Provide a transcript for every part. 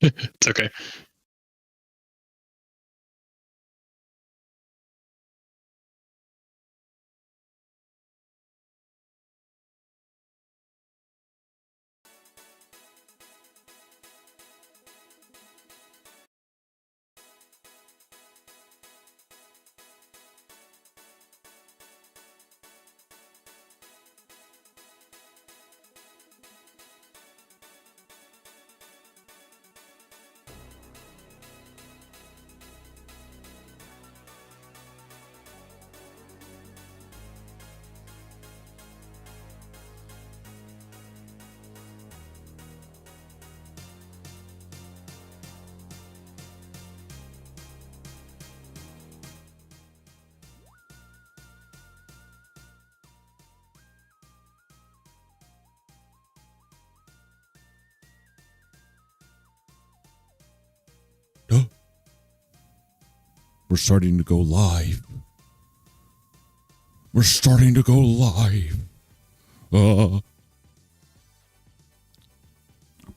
It's okay. We're starting to go live. We're starting to go live.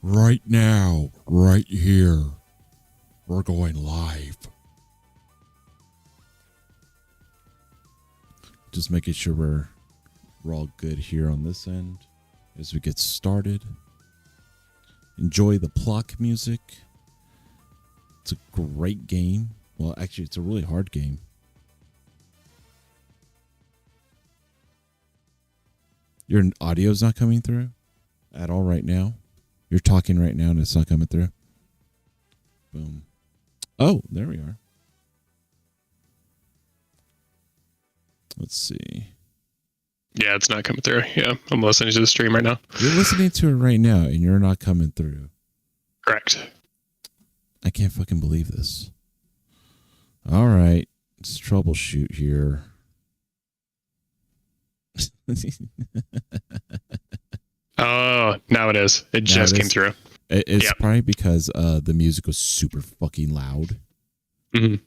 Right now, right here, we're going live. Just making sure we're all good here on this end as we get started. Enjoy the Pluck music. It's a great game. Well, actually, it's a really hard game. Your audio's not coming through at all right now. You're talking right now and it's not coming through. Boom. Oh, there we are. Let's see. Yeah, it's not coming through. Yeah, I'm listening to the stream right now. You're listening to it right now and you're not coming through. Correct. I can't fucking believe this. All right. Let's troubleshoot here. Oh, now it is. It just came through. It's probably because the music was super fucking loud. Mm-hmm.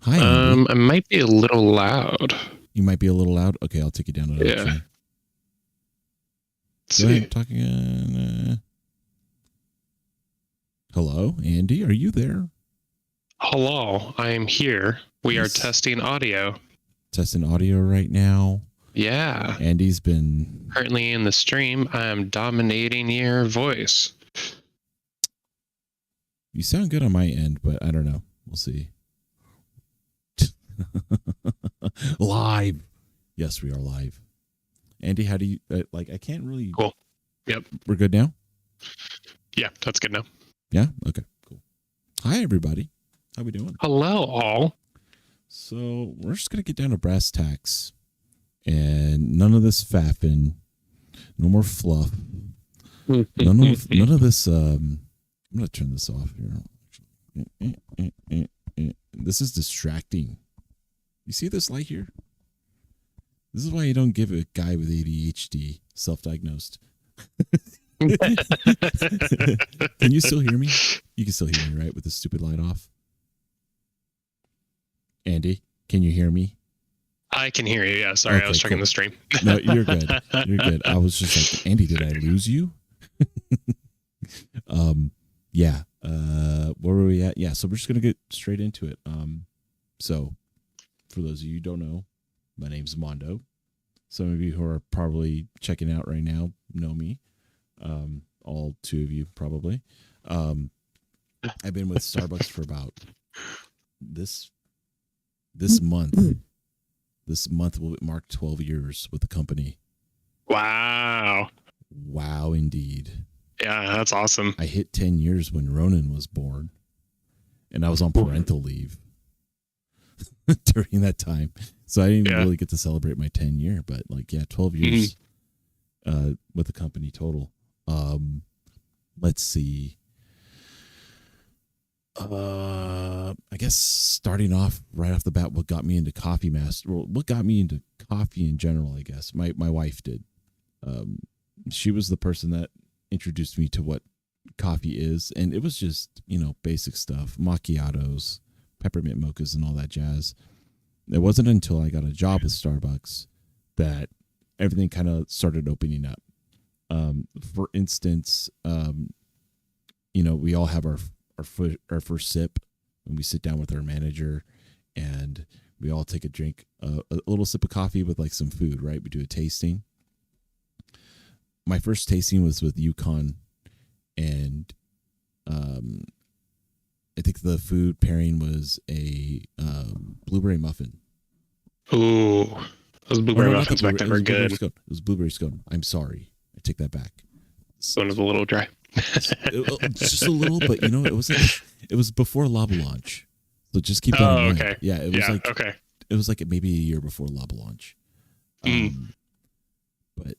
Hi, Andy. I might be a little loud. You might be a little loud. Okay, I'll take you down another chair. Go ahead, talk again. Hello, Andy. Are you there? Hello, I am here. We are testing audio. Testing audio right now. Yeah. Andy's been currently in the stream. I'm dominating your voice. You sound good on my end, but I don't know. We'll see. Live. Yes, we are live. Andy, how do you I can't really. Cool. Yep. We're good now? Yeah, that's good now. Yeah? Okay, cool. Hi, everybody. How we doing? Hello, all. So we're just going to get down to brass tacks. And none of this faffing. No more fluff. None of this. I'm going to turn this off here. This is distracting. You see this light here? This is why you don't give a guy with ADHD self-diagnosed. Can you still hear me? You can still hear me, right? With the stupid light off. Andy, can you hear me? I can hear you. Yeah, sorry, okay, I was checking the stream. No, you're good. You're good. I was just like, Andy, did I lose you? Yeah. Where were we at? Yeah, so we're just gonna get straight into it. So for those of you who don't know, my name's Mondo. Some of you who are probably checking out right now know me. All two of you probably. I've been with Starbucks for about this month. This month will mark 12 years with the company. Wow. Wow, indeed. Yeah, that's awesome. I hit 10 years when Ronan was born, and I was on parental leave during that time. So I didn't really get to celebrate my 10 year, but 12 years with the company total. Let's see. I guess starting off right off the bat, what got me into Coffee Master? Well, what got me into coffee in general? I guess my wife did. She was the person that introduced me to what coffee is, and it was just basic stuff, macchiatos, peppermint mochas, and all that jazz. It wasn't until I got a job with Starbucks that everything kind of started opening up. For instance, we all have our first sip when we sit down with our manager, and we all take a drink, a little sip of coffee with like some food, right? We do a tasting. My first tasting was with Yukon, and I think the food pairing was a blueberry muffin. Ooh, those blueberry not the muffins back then were blueberry good. scone. It was blueberry scone. I'm sorry. I take that back. One was a little dry. Just a little, but it wasn't. It was before La Blanche, so just keep that in mind. Okay. Yeah, it was okay. It was like maybe a year before La Blanche. But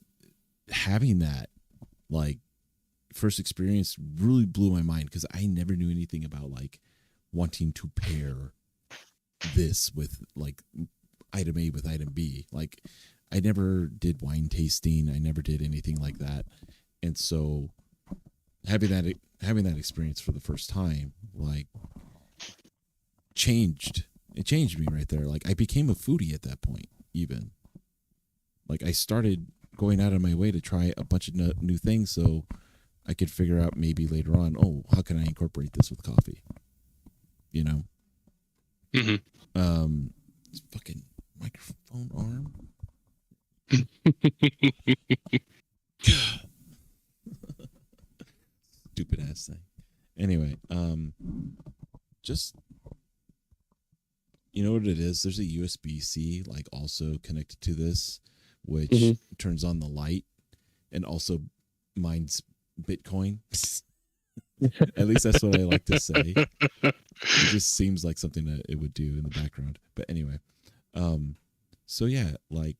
having that, like, first experience really blew my mind because I never knew anything about like wanting to pair this with like item A with item B. Like, I never did wine tasting. I never did anything like that, and so having that experience for the first time, like, changed me right there. Like, I became a foodie at that point. Even like I started going out of my way to try a bunch of new things so I could figure out maybe later on, oh, how can I incorporate this with coffee? This fucking microphone arm. Stupid ass thing. Anyway, just you know what it is? There's a USB-C like also connected to this, which turns on the light and also mines Bitcoin. At least that's what I like to say. It just seems like something that it would do in the background. But anyway, so yeah, like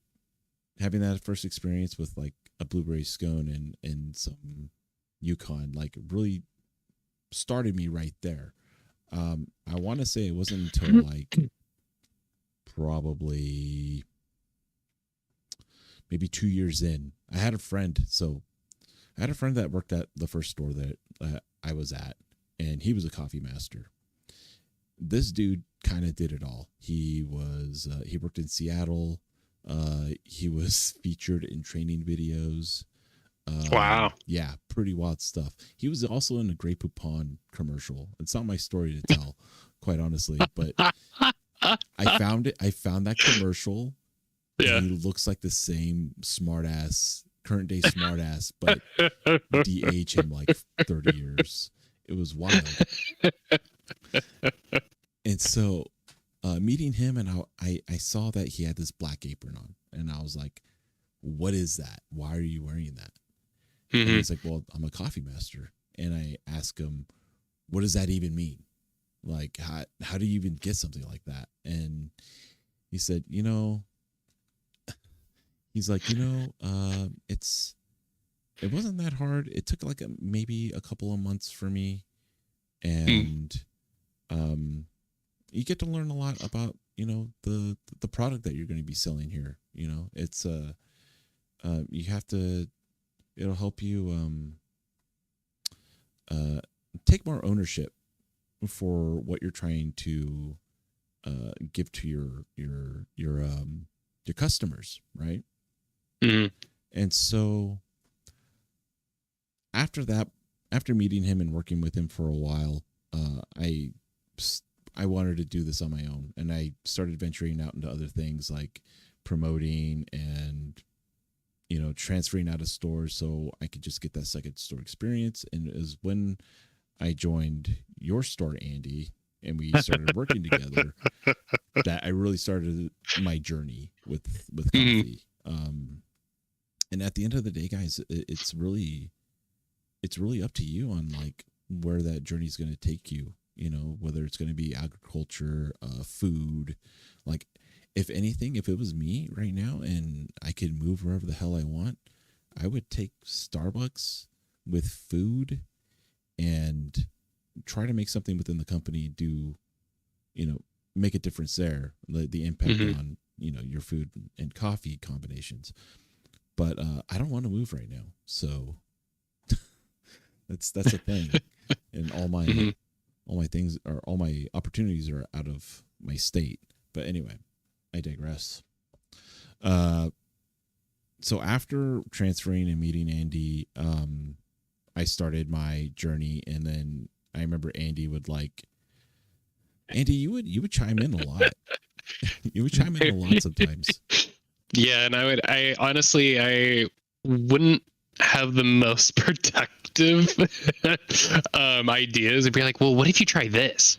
having that first experience with like a blueberry scone and some Yukon, like, really started me right there. I want to say it wasn't until like probably maybe 2 years in. I had a friend that worked at the first store that I was at, and he was a coffee master. This dude kind of did it all. He worked in Seattle. He was featured in training videos. Wow. Yeah, pretty wild stuff. He was also in a Grey Poupon commercial. It's not my story to tell, quite honestly, but I found that commercial. Yeah. He looks like the same current day smartass, but de-age him like 30 years. It was wild. And so meeting him, and I saw that he had this black apron on, and I was like, what is that? Why are you wearing that? And he's like, well, I'm a coffee master. And I asked him, what does that even mean? Like, how do you even get something like that? And he said, he's like, it wasn't that hard. It took like maybe a couple of months for me. And you get to learn a lot about, the product that you're going to be selling here. It's you have to, it'll help you take more ownership for what you're trying to give to your customers, right? And so after meeting him and working with him for a while, I wanted to do this on my own, and I started venturing out into other things like promoting and transferring out of stores so I could just get that second store experience. And it was when I joined your store, Andy, and we started working together that I really started my journey with coffee. And at the end of the day, guys, it's really up to you on like where that journey is going to take you. Whether it's going to be agriculture, food. Like, if anything, if it was me right now and I could move wherever the hell I want, I would take Starbucks with food and try to make something within the company do, make a difference there. The impact on, your food and coffee combinations. But I don't want to move right now. So that's a thing. And all my things or all my opportunities are out of my state. But anyway, I digress. So after transferring and meeting Andy, I started my journey, and then I remember Andy you would chime in a lot. You would chime in a lot sometimes. Yeah, and I honestly, I wouldn't have the most productive ideas. It'd be like, well, what if you try this?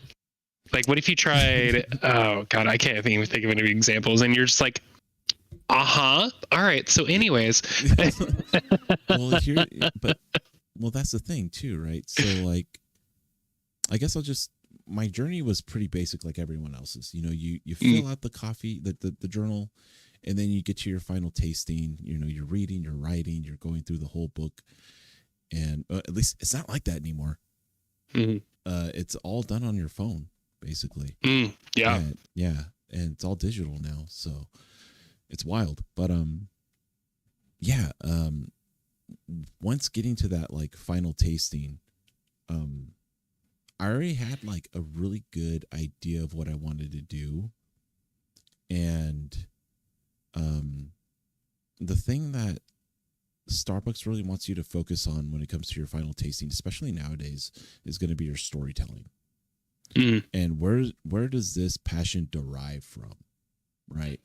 Like, what if you tried? Oh God, I can't even think of any examples. And you're just like, all right. So, anyways, well, that's the thing too, right? So, like, I guess my journey was pretty basic, like everyone else's. You know, you fill out the coffee, the journal, and then you get to your final tasting. You know, you're reading, you're writing, you're going through the whole book, and at least it's not like that anymore. It's all done on your phone, basically. Yeah, and it's all digital now, so it's wild. But once getting to that like final tasting, I already had like a really good idea of what I wanted to do. And the thing that Starbucks really wants you to focus on when it comes to your final tasting, especially nowadays, is going to be your storytelling. And where does this passion derive from? Right.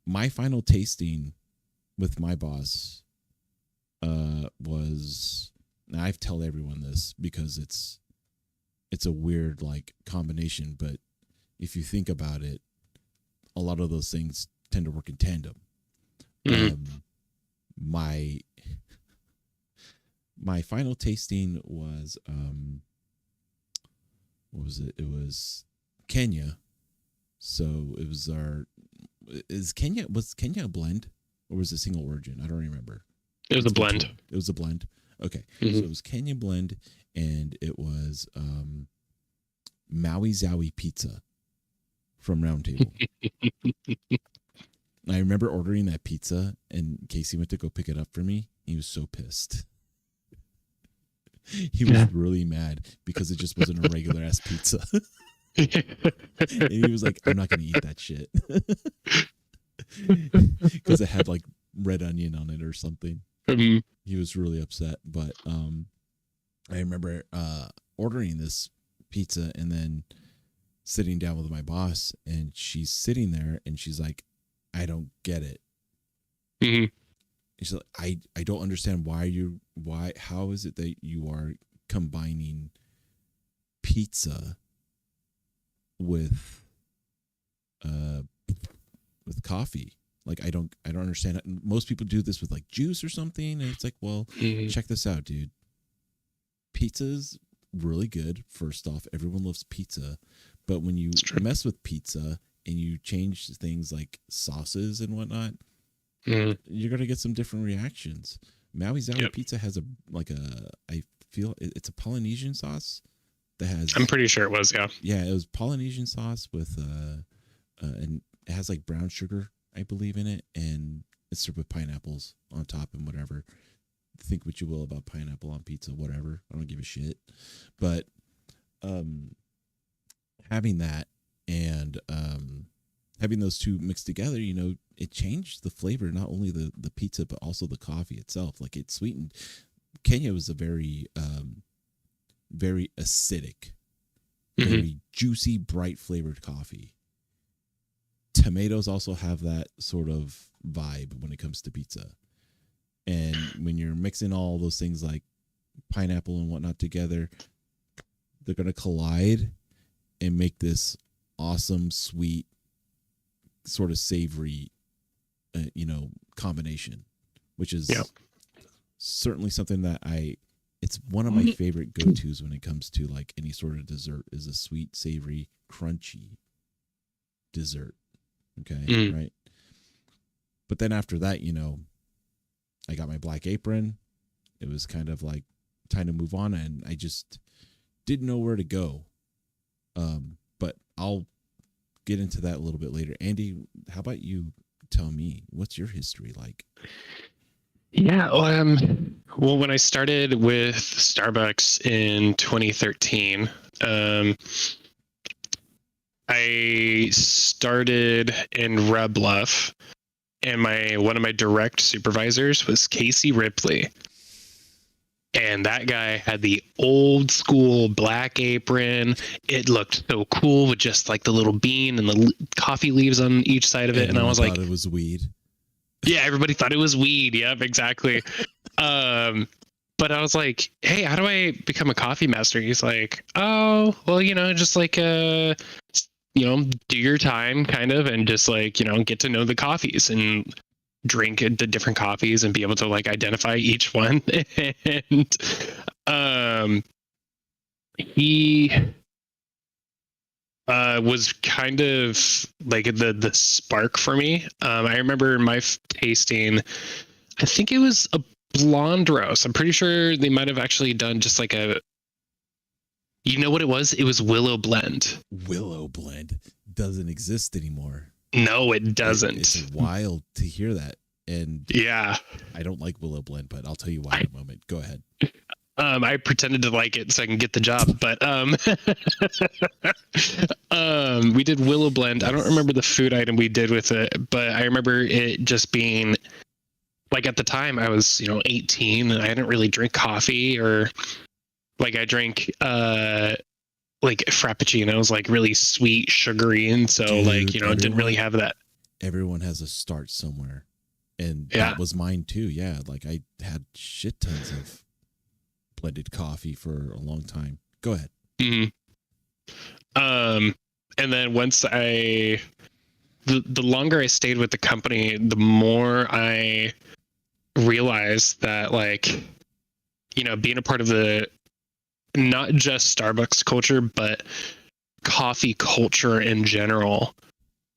My final tasting with my boss was, now I've told everyone this because it's a weird like combination, but if you think about it, a lot of those things tend to work in tandem. My final tasting was what was it? It was Kenya. So it was was Kenya a blend or was it single origin? I don't remember. It was a blend. It was a blend. Okay. So it was Kenya blend, and it was Maui Zowie pizza from Round Table. I remember ordering that pizza, and Casey went to go pick it up for me. He was so pissed. He was really mad because it just wasn't a regular ass pizza. And he was like, I'm not going to eat that shit. Because it had like red onion on it or something. He was really upset. But I remember ordering this pizza and then sitting down with my boss, and she's sitting there and she's like, I don't get it. She's like, I don't understand how is it that you are combining pizza with coffee? Like, I don't understand it. Most people do this with like juice or something, and it's like, well, check this out, dude. Pizza's really good. First off, everyone loves pizza, but when you mess with pizza and you change things like sauces and whatnot, you're gonna get some different reactions. Maui Zowie pizza has I feel it's a Polynesian sauce that has. I'm pretty sure it was, yeah. Yeah, it was Polynesian sauce with and it has like brown sugar, I believe, in it, and it's served with pineapples on top and whatever. Think what you will about pineapple on pizza, whatever. I don't give a shit. But having that and having those two mixed together, you know, it changed the flavor, not only the pizza, but also the coffee itself. Like, it sweetened. Kenya was a very acidic, very juicy, bright flavored coffee. Tomatoes also have that sort of vibe when it comes to pizza. And when you're mixing all those things like pineapple and whatnot together, they're going to collide and make this awesome, sweet, sort of savory, combination, which is certainly something that it's one of my favorite go-tos when it comes to like any sort of dessert, is a sweet, savory, crunchy dessert. Okay. Right. But then after that, you know, I got my Black Apron. It was kind of like time to move on, and I just didn't know where to go. But I'll get into that a little bit later. Andy, how about you tell me, what's your history like? Yeah, well, when I started with Starbucks in 2013, I started in Red Bluff, and one of my direct supervisors was Casey Ripley. And that guy had the old school black apron. It looked so cool with just like the little bean and the coffee leaves on each side of it. And I was like, it was weed. yeah, everybody thought it was weed. Yep, exactly. But I was like, hey, how do I become a coffee master? He's like, oh, well, just like, do your time kind of, and just like, get to know the coffees and drink the different coffees and be able to like identify each one. And he was kind of like the spark for me. I remember my tasting, I think it was a blonde roast. I'm pretty sure they might have actually done just like you know what it was? It was Willow Blend. Willow Blend doesn't exist anymore. No, it doesn't. It's wild to hear that. And yeah, I don't like Willow Blend, but I'll tell you why in a moment. Go ahead. I pretended to like it so I can get the job, but we did Willow Blend. I don't remember the food item we did with it, but I remember it just being like, at the time I was 18 and I didn't really drink coffee, or like I drank like frappuccinos, like really sweet, sugary, and so like didn't really have that. Everyone has a start somewhere, and yeah, that was mine too. Yeah, like I had shit tons of blended coffee for a long time. Go ahead. Mm-hmm. And then once the longer I stayed with the company, the more I realized that, like, being a part of the not just Starbucks culture, but coffee culture in general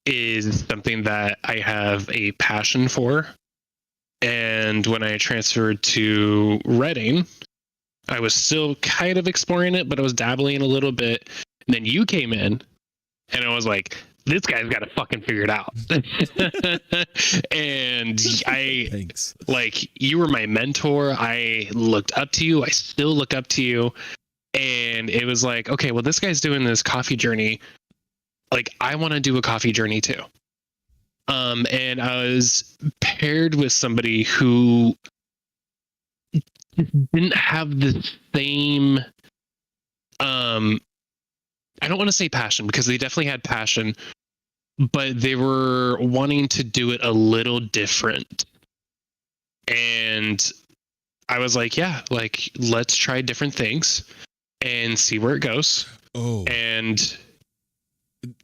is something that I have a passion for. And when I transferred to Reading, I was still kind of exploring it, but I was dabbling a little bit. And then you came in, and I was like, this guy's got to fucking figure it out. And Thanks. Like, you were my mentor. I looked up to you. I still look up to you. And it was like, okay, well, this guy's doing this coffee journey. Like, I want to do a coffee journey too. And I was paired with somebody who didn't have the same, I don't want to say passion, because they definitely had passion, but they were wanting to do it a little different. And I was like, yeah, like, let's try different things and see where it goes. Oh, and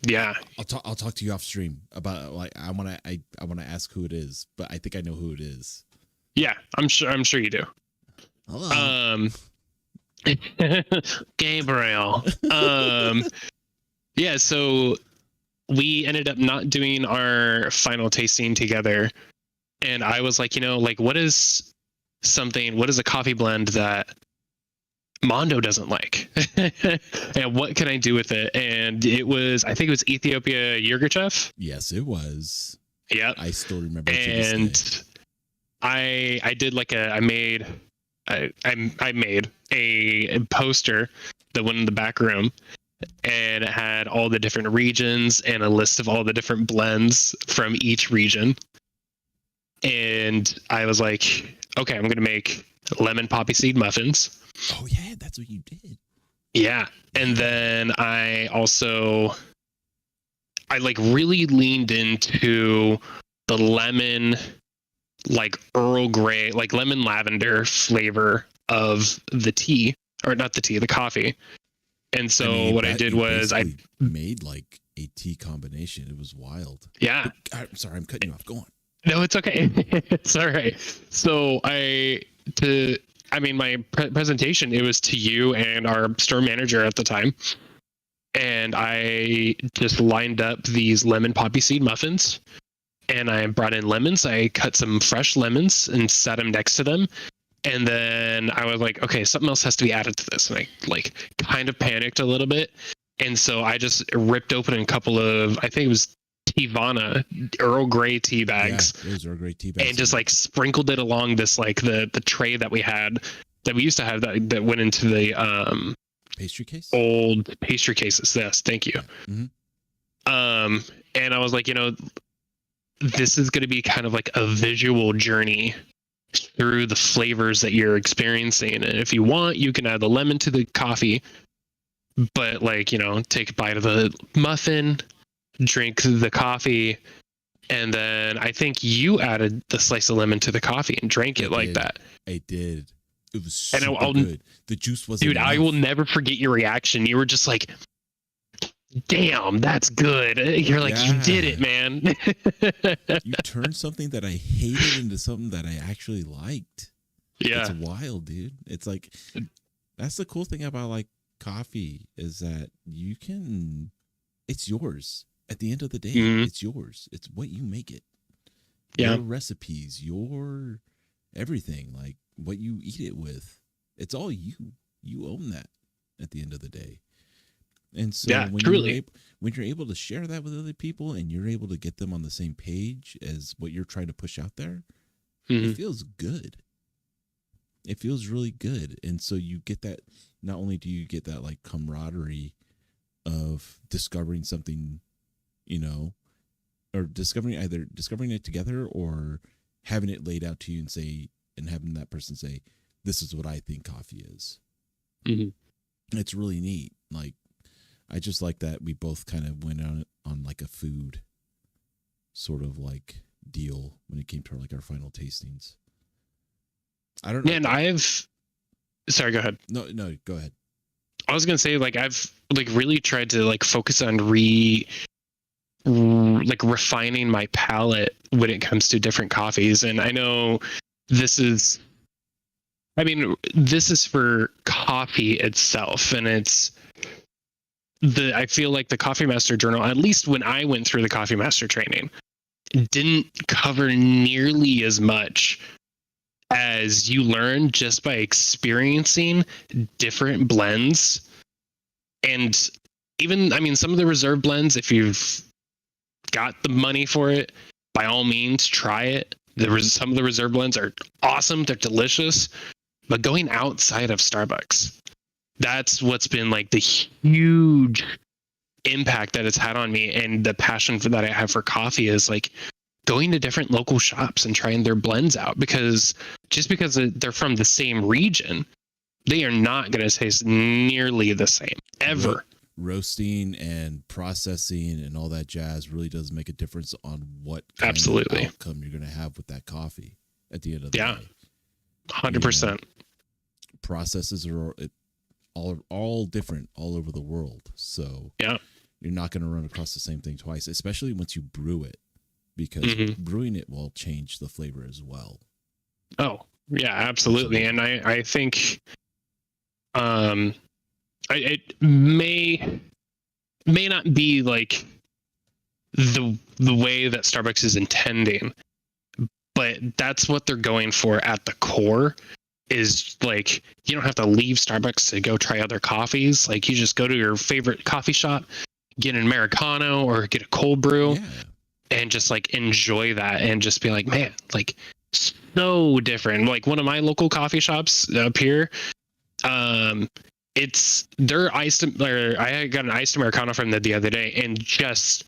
yeah, I'll talk to you off stream about, like, I want to ask who it is, but I think I know who it is. Yeah, I'm sure you do. Hello. Gabriel. Yeah, so we ended up not doing our final tasting together, and I was like, like, what is a coffee blend that Mondo doesn't like? And what can I do with it? And I think it was Ethiopia Yirgacheffe. Yes, it was. Yeah, I still remember. And I did like I made a poster that went in the back room, and it had all the different regions and a list of all the different blends from each region. And I was like, okay, I'm going to make lemon poppy seed muffins. Oh yeah, that's what you did. Yeah. And then I like really leaned into the lemon, like Earl Grey, like lemon lavender flavor of the tea, or not the tea, the coffee. And so what I did was I made like a tea combination. It was wild. Yeah. I'm sorry, I'm cutting you off. Go on. No, it's okay. It's all right. So my presentation, it was to you and our store manager at the time. And I just lined up these lemon poppy seed muffins, and I brought in lemons. I cut some fresh lemons and set them next to them. And then I was like, okay, something else has to be added to this. And I like kind of panicked a little bit. And so I just ripped open a couple of, I think it was Teavana Earl Grey tea bags. Yeah, it was Earl Grey tea bags. And just like sprinkled it along this, like the tray that we used to have that went into the pastry case? Old pastry cases. Yes, thank you. Mm-hmm. And I was like, this is going to be kind of like a visual journey through the flavors that you're experiencing. And if you want, you can add the lemon to the coffee, but like, you know, take a bite of the muffin, drink the coffee, and then I think you added the slice of lemon to the coffee and drank it like that. I did. It was super And good. The juice wasn't dude, enough. I will never forget your reaction. You were just like, damn, that's good. You're like, you did it, man. You turned something that I hated into something that I actually liked. Yeah. It's wild, dude. It's like, that's the cool thing about like coffee is that you can, it's yours. At the end of the day, it's yours. It's what you make it. Yeah. Your recipes, your everything, like what you eat it with. It's all you. You own that at the end of the day. And so when you're able to share that with other people and you're able to get them on the same page as what you're trying to push out there, it feels good. It feels really good. And so you get that, not only do you get that like camaraderie of discovering something, you know, or discovering it together or having it laid out to you and having that person say, this is what I think coffee is. It's really neat. Like, I just like that we both kind of went on like a food sort of like deal when it came to like our final tastings. I don't know. And sorry, go ahead. No, go ahead. I was gonna say, like, I've like really tried to like focus on refining my palate when it comes to different coffees. And I know this is for coffee itself, and I feel like the Coffee Master Journal, at least when I went through the Coffee Master training, didn't cover nearly as much as you learn just by experiencing different blends. And even, I mean, some of the reserve blends, if you've got the money for it, by all means, try it. Some of the reserve blends are awesome. They're delicious. But going outside of Starbucks, that's what's been like the huge impact that it's had on me. And the passion that I have for coffee is like going to different local shops and trying their blends out, because just because they're from the same region, they are not going to taste nearly the same ever. Roasting and processing and all that jazz really does make a difference on what kind of outcome you're going to have with that coffee at the end of the day. 100%. Processes are all different all over the world. So you're not going to run across the same thing twice, especially once you brew it, because brewing it will change the flavor as well. Oh, yeah, absolutely. And I think it may not be like the way that Starbucks is intending, but that's what they're going for at the core. Is like, you don't have to leave Starbucks to go try other coffees. Like, you just go to your favorite coffee shop, get an Americano or get a cold brew, and just like enjoy that and just be like, man, like so different. Like one of my local coffee shops up here, it's their I got an iced Americano from them the other day, and just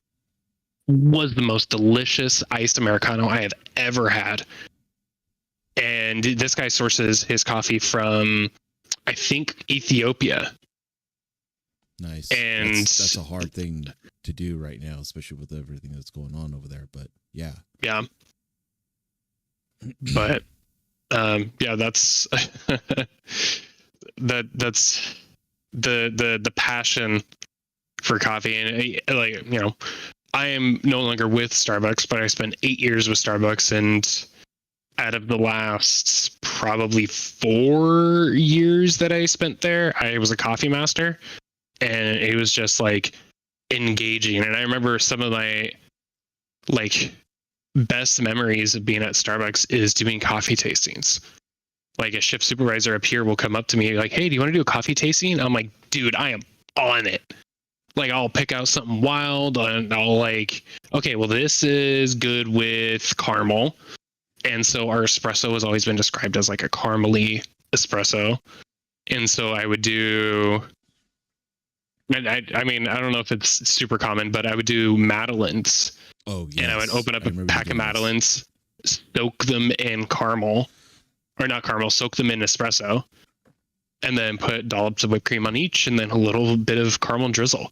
was the most delicious iced Americano I have ever had. And this guy sources his coffee from, I think, Ethiopia. Nice. And that's a hard thing to do right now, especially with everything that's going on over there. But yeah. But that's that's the passion for coffee. And like, you know, I am no longer with Starbucks, but I spent 8 years with Starbucks, and out of the last probably 4 years that I spent there, I was a coffee master, and it was just like engaging. And I remember some of my like best memories of being at Starbucks is doing coffee tastings. Like a shift supervisor up here will come up to me like, hey, do you want to do a coffee tasting? I'm like, dude, I am on it. Like, I'll pick out something wild, and I'll like, okay, well, this is good with caramel. And so our espresso has always been described as like a caramely espresso. And so I would do, I mean, I don't know if it's super common, but I would do Madeleines. Oh, yes. And I would open up a pack of Madeleines, soak them in caramel, or not caramel, soak them in espresso, and then put dollops of whipped cream on each, and then a little bit of caramel drizzle.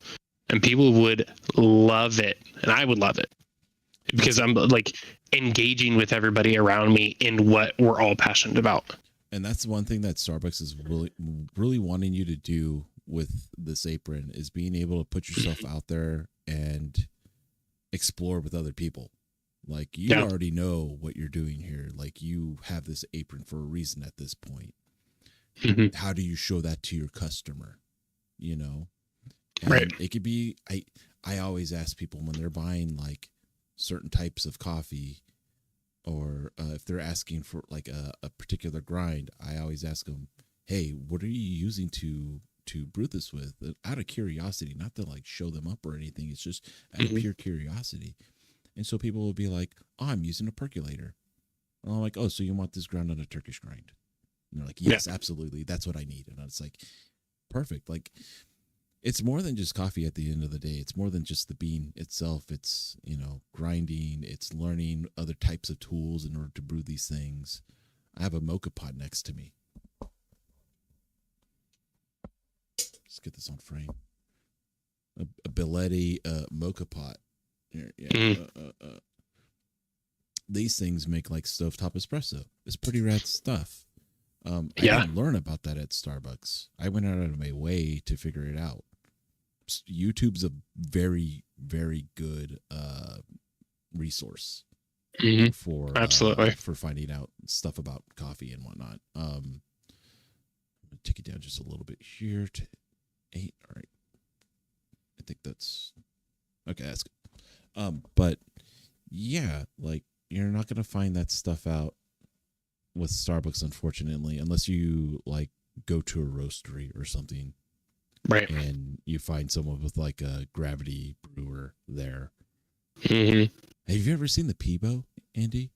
And people would love it, and I would love it because I'm like engaging with everybody around me in what we're all passionate about. And that's one thing that Starbucks is really wanting you to do with this apron, is being able to put yourself out there and explore with other people. Like, you already know what you're doing here. Like, you have this apron for a reason at this point. Mm-hmm. How do you show that to your customer? You know? And right. It could be, I always ask people when they're buying like certain types of coffee, or if they're asking for like a particular grind, I always ask them, hey, what are you using to brew this with? Out of curiosity, not to like show them up or anything. It's just out of pure curiosity. And so people will be like, oh, I'm using a percolator. And I'm like, oh, so you want this ground on a Turkish grind? And they're like, yes, absolutely. That's what I need. And it's like, perfect. Like, it's more than just coffee at the end of the day. It's more than just the bean itself. It's, you know, grinding. It's learning other types of tools in order to brew these things. I have a mocha pot next to me. Let's get this on frame. A Belletti mocha pot. Yeah. These things make like stovetop espresso. It's pretty rad stuff. I didn't learn about that at Starbucks. I went out of my way to figure it out. YouTube's a very, very good resource for absolutely for finding out stuff about coffee and whatnot. I'm gonna take it down just a little bit here to 8. All right, I think that's okay. That's good. But yeah, like, you're not gonna find that stuff out with Starbucks, unfortunately, unless you like go to a roastery or something, right? And you find someone with like a gravity brewer there. Mm-hmm. Have you ever seen the Peebo, Andy?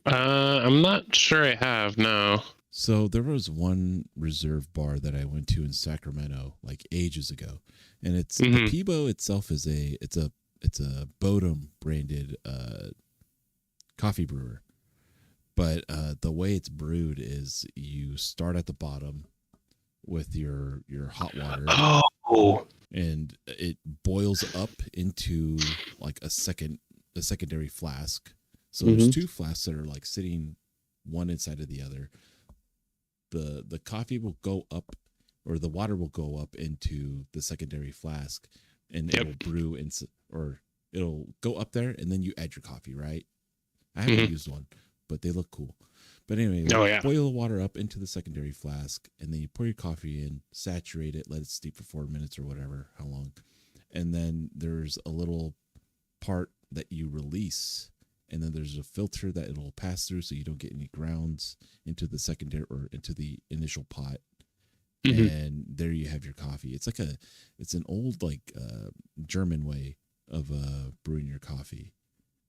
I'm not sure I have. No. So there was one reserve bar that I went to in Sacramento like ages ago, and it's the Peebo itself is it's a Bodum branded coffee brewer. But the way it's brewed is you start at the bottom with your hot water. Oh. And it boils up into like a secondary flask. So there's 2 flasks that are like sitting one inside of the other. The coffee will go up, or the water will go up into the secondary flask, and it will brew or it'll go up there, and then you add your coffee, right? I haven't used one, but they look cool. But anyway, boil the water up into the secondary flask, and then you pour your coffee in, saturate it, let it steep for 4 minutes or whatever, how long. And then there's a little part that you release, and then there's a filter that it'll pass through so you don't get any grounds into the secondary or into the initial pot. And there you have your coffee. It's like it's an old like German way of brewing your coffee,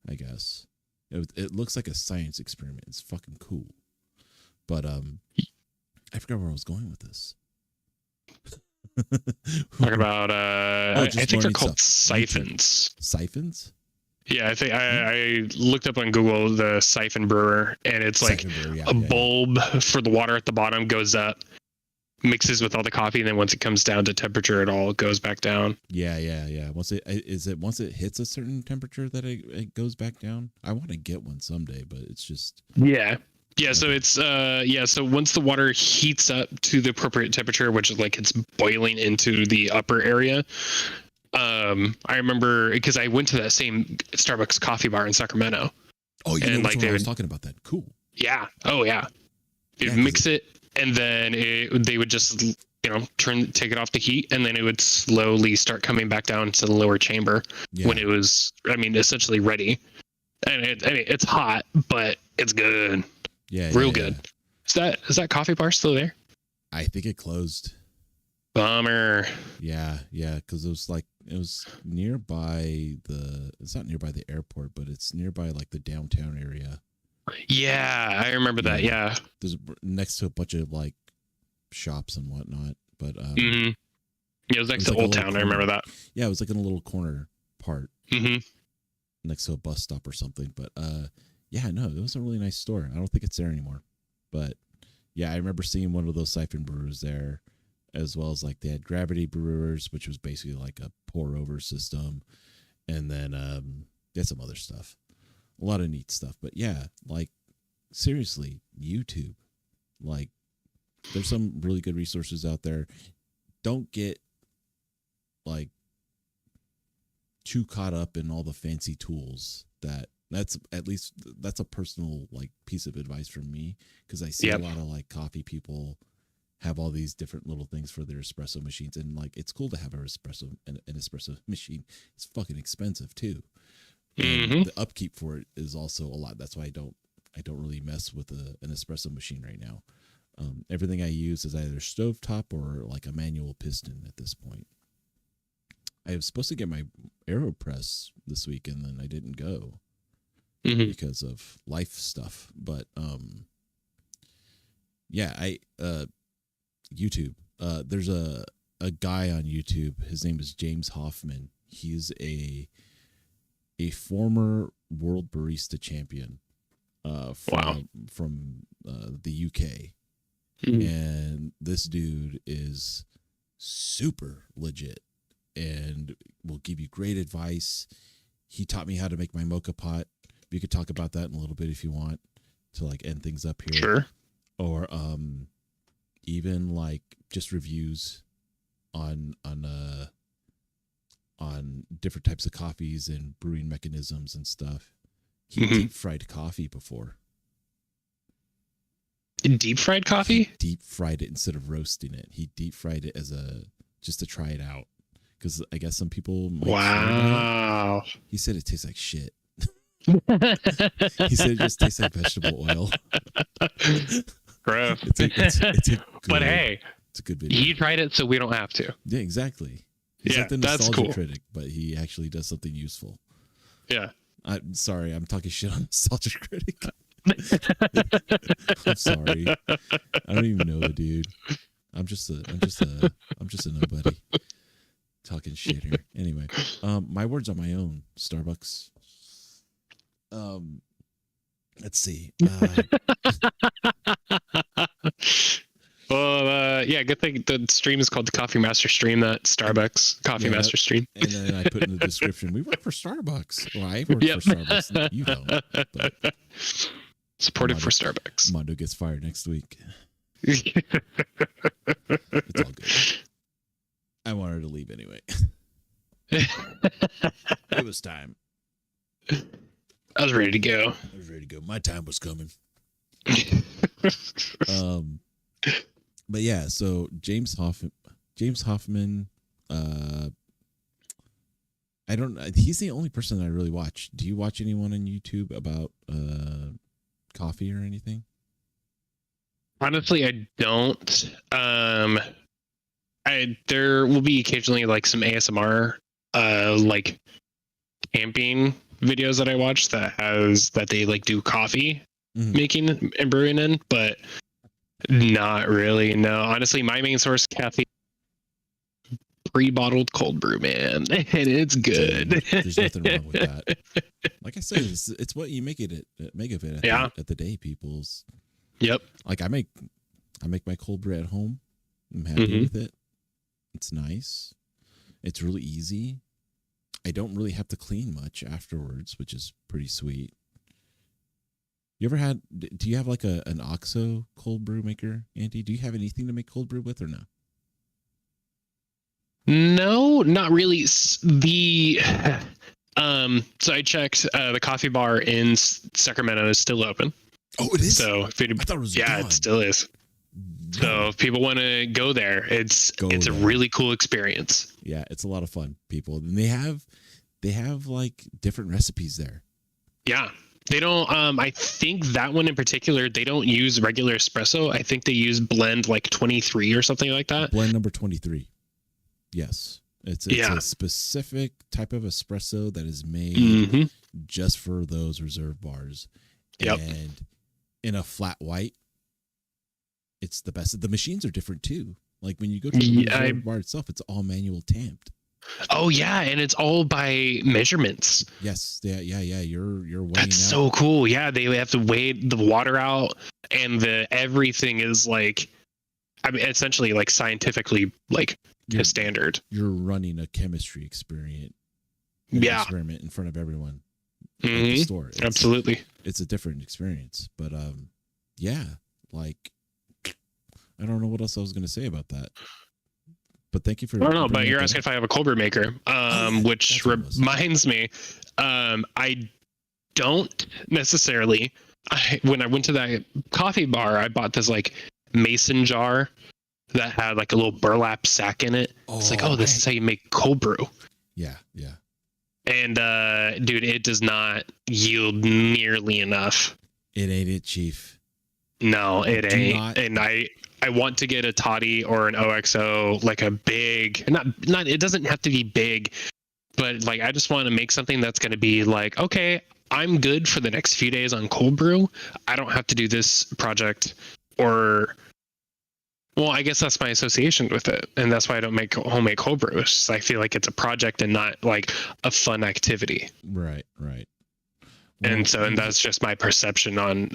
I guess. It looks like a science experiment. It's fucking cool. But I forgot where I was going with this. Talk about I think they're called siphons. Siphons? Yeah, I think I looked up on Google the siphon brewer, and it's like a bulb for the water at the bottom goes up, mixes with all the coffee, and then once it comes down to temperature, it all goes back down. Yeah. Once it hits a certain temperature that it goes back down. I want to get one someday, but it's just so it's so once the water heats up to the appropriate temperature, which is like it's boiling into the upper area. I remember because I went to that same Starbucks coffee bar in Sacramento. Oh, you know which one I was talking about that. Cool. Yeah. Oh yeah. They'd mix it, and then they would just take it off the heat, and then it would slowly start coming back down to the lower chamber when it was, essentially ready. And it's hot, but it's good. Yeah, real good. Is that coffee bar still there? I think it closed. Bummer. Yeah, because it was nearby it's not nearby the airport, but it's nearby like the downtown area. Yeah, I remember that. Yeah, there's next to a bunch of like shops and whatnot, but yeah, it was next to Old Town. I remember that. Yeah, it was like in a little corner part next to a bus stop or something. But no, it was a really nice store. I don't think it's there anymore. But yeah, I remember seeing one of those siphon brewers there, as well as like they had gravity brewers, which was basically like a pour over system, and then they had some other stuff, a lot of neat stuff. But yeah, like seriously, YouTube, like there's some really good resources out there. Don't get like too caught up in all the fancy tools. That's a personal like piece of advice from me, because I see a lot of like coffee people have all these different little things for their espresso machines, and like it's cool to have an espresso machine. It's fucking expensive too, and the upkeep for it is also a lot. That's why I don't really mess with an espresso machine right now. Everything I use is either stovetop or like a manual piston at this point. I was supposed to get my AeroPress this week, and then I didn't go because of life stuff. But YouTube. There's a guy on YouTube. His name is James Hoffman. He's a former world barista champion from the UK. And this dude is super legit and will give you great advice. He taught me how to make my mocha pot. We could talk about that in a little bit if you want to like end things up here. Sure. Or even like just reviews on different types of coffees and brewing mechanisms and stuff. He deep fried coffee before. Deep fried coffee? He deep fried it instead of roasting it. He deep fried it just to try it out, because I guess some people might. Wow. He said it tastes like shit. He said it just tastes like vegetable oil. Gross. But hey, it's a good video. He tried it, so we don't have to. Yeah, exactly. He's like the nostalgia critic, but he actually does something useful. Yeah. I'm sorry, I'm talking shit on nostalgia critic. I'm sorry. I don't even know the dude. I'm just a nobody talking shit here. Anyway, my words on my own. Starbucks. Let's see. Well, good thing the stream is called the Coffee Master Stream, that Starbucks Coffee Master Stream. And then I put in the description, we work for Starbucks. Well, I work for Starbucks. You don't. But supported for Starbucks. Mondo gets fired next week. It's all good. I want her to leave anyway. It was time. I was ready to go. My time was coming. But yeah, so James Hoffman, he's the only person that I really watch. Do you watch anyone on YouTube about coffee or anything? Honestly, I don't. There will be occasionally like some ASMR like camping videos that I watch that they like do coffee making and brewing in, but not really. No, honestly, my main source caffeine, pre-bottled cold brew, man, and it's good. There's nothing wrong with that. Like I said, it's what you make of it at the day, people's. Yep. Like I make my cold brew at home. I'm happy with it. It's nice. It's really easy. I don't really have to clean much afterwards, which is pretty sweet. Do you have like an OXO cold brew maker, Andy? Do you have anything to make cold brew with or no? No, not really. So I checked, the coffee bar in Sacramento is still open. Oh, it is? So I thought it was gone. It still is. So if people want to go there, it's a really cool experience. Yeah, it's a lot of fun, people. And they have like different recipes there. Yeah. They don't I think that one in particular, they don't use regular espresso. I think they use blend like 23 or something like that. Blend number 23. Yes. It's a specific type of espresso that is made just for those reserve bars. Yep. And in a flat white, it's the best. The machines are different too. Like when you go to the reserve bar itself, it's all manual tamped. Oh yeah, and it's all by measurements. Yes, yeah. You're weighing. That's so cool. Yeah, they have to weigh the water out, and the everything is like, I mean, essentially like scientifically like You're- a standard. You're running a chemistry experiment Yeah. experiment in front of everyone at the Mhm. store. Absolutely. It's a different experience. But yeah, like I don't know what else I was gonna say about that. But thank you for I don't know, but bringing you're that asking up. if I have a cold brew maker, yeah, which that's what it was. reminds me, I don't necessarily. When I went to that coffee bar, I bought this like mason jar that had like a little burlap sack in it. It's like, oh, this is how you make cold brew. Yeah, yeah. And dude, it does not yield nearly enough. It ain't it, Chief. No, it Do ain't. not- And I want to get a toddy or an OXO, like a big, not it doesn't have to be big, but like I just want to make something that's going to be like, okay, I'm good for the next few days on cold brew. I don't have to do this project, or well, I guess that's my association with it, and that's why I don't make homemade cold brew. It's just I feel like it's a project and not like a fun activity. Right, right. And that's just my perception on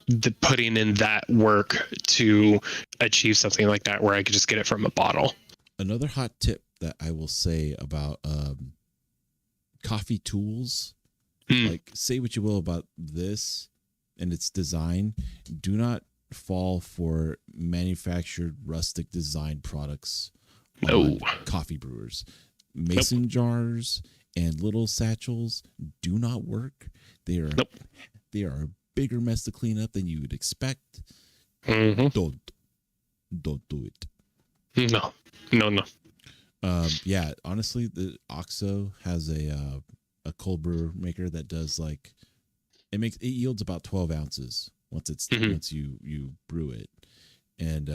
the putting in that work to achieve something like that, where I could just get it from a bottle. Another hot tip that I will say about coffee tools, like say what you will about this and its design, do not fall for manufactured rustic design products on coffee brewers. Mason jars and little satchels do not work. They are a bigger mess to clean up than you would expect. Don't do it. No. Yeah, honestly, the OXO has a cold brew maker that does like it yields about 12 ounces once you brew it, and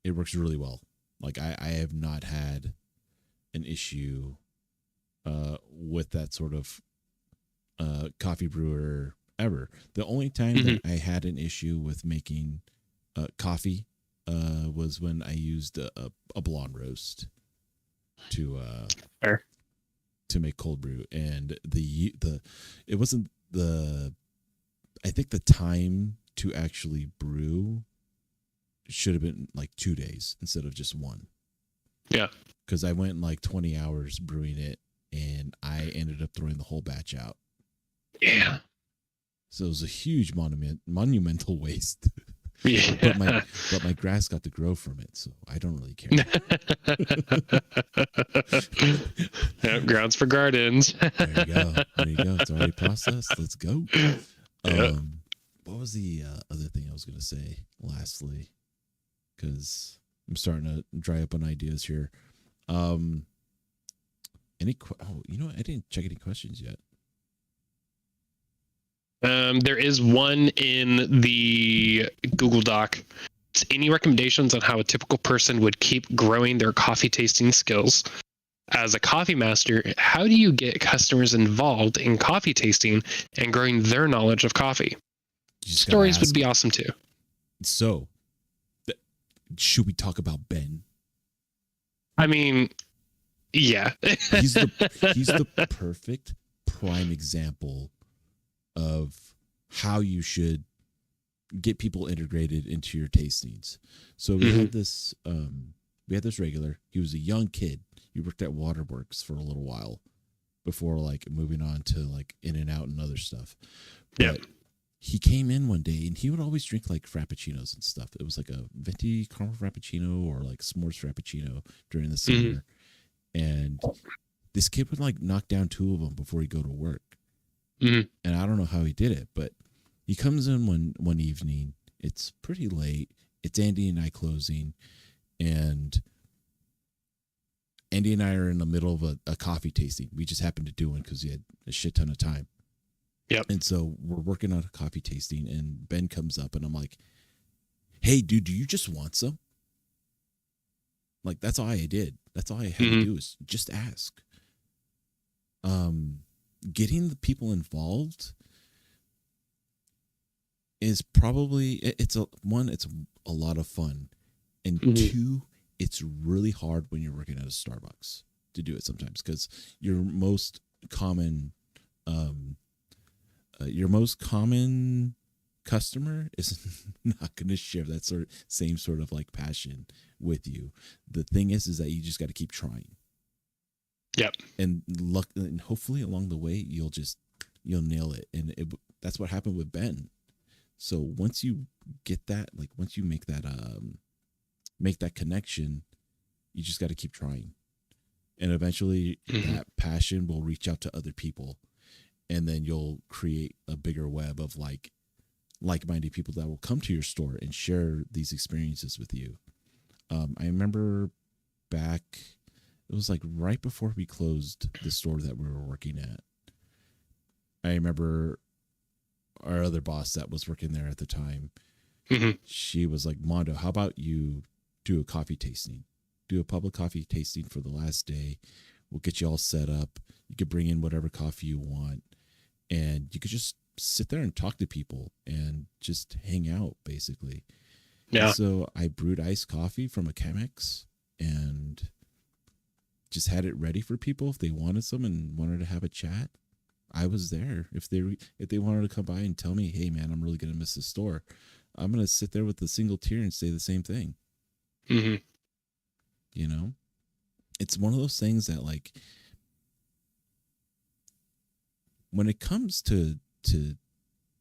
it works really well. Like I have not had an issue with that sort of coffee brewer ever. The only time that I had an issue with making coffee was when I used a blonde roast to make cold brew, and it wasn't I think the time to actually brew should have been like 2 days instead of just one. Yeah, because I went like 20 hours brewing it, and I ended up throwing the whole batch out. Yeah. So it was a huge monumental waste. Yeah. but my grass got to grow from it, so I don't really care. Yep, grounds for gardens. There you go. It's already processed. Let's go. What was the other thing I was going to say lastly? Because I'm starting to dry up on ideas here. I didn't check any questions yet. There is one in the Google Doc. It's any recommendations on how a typical person would keep growing their coffee tasting skills? As a coffee master, how do you get customers involved in coffee tasting and growing their knowledge of coffee? Stories would be awesome too. So, should we talk about Ben? I mean, yeah. he's the perfect prime example of how you should get people integrated into your tastings. So we had this regular. He was a young kid. He worked at Waterworks for a little while before like moving on to like In-N-Out and other stuff. But he came in one day and he would always drink like frappuccinos and stuff. It was like a venti caramel frappuccino or like s'mores frappuccino during the summer. And this kid would like knock down 2 of them before he'd go to work. And I don't know how he did it, but he comes in one evening. It's pretty late. It's Andy and I closing, and Andy and I are in the middle of a coffee tasting. We just happened to do one because we had a shit ton of time. Yep. And so we're working on a coffee tasting, and Ben comes up, and I'm like, "Hey, dude, do you just want some?" Like that's all I did. That's all I had to do is just ask. Getting the people involved is probably it's a lot of fun, and 2, it's really hard when you're working at a Starbucks to do it sometimes because your most common customer is not going to share that same sort of like passion with you. The thing is that you just got to keep trying. Yep. And and hopefully along the way you'll nail it. And that's what happened with Ben. So once you get that, like once you make that connection, you just got to keep trying. And eventually that passion will reach out to other people, and then you'll create a bigger web of like-minded people that will come to your store and share these experiences with you. I remember back, it was like right before we closed the store that we were working at. I remember our other boss that was working there at the time. She was like, Mondo, how about you do a coffee tasting? Do a public coffee tasting for the last day. We'll get you all set up. You could bring in whatever coffee you want, and you could just sit there and talk to people and just hang out, basically. Yeah. And so I brewed iced coffee from a Chemex and just had it ready for people if they wanted some and wanted to have a chat. I was there. If they wanted to come by and tell me, hey man, I'm really gonna miss the store, I'm gonna sit there with a single tear and say the same thing. You know, it's one of those things that, like, when it comes to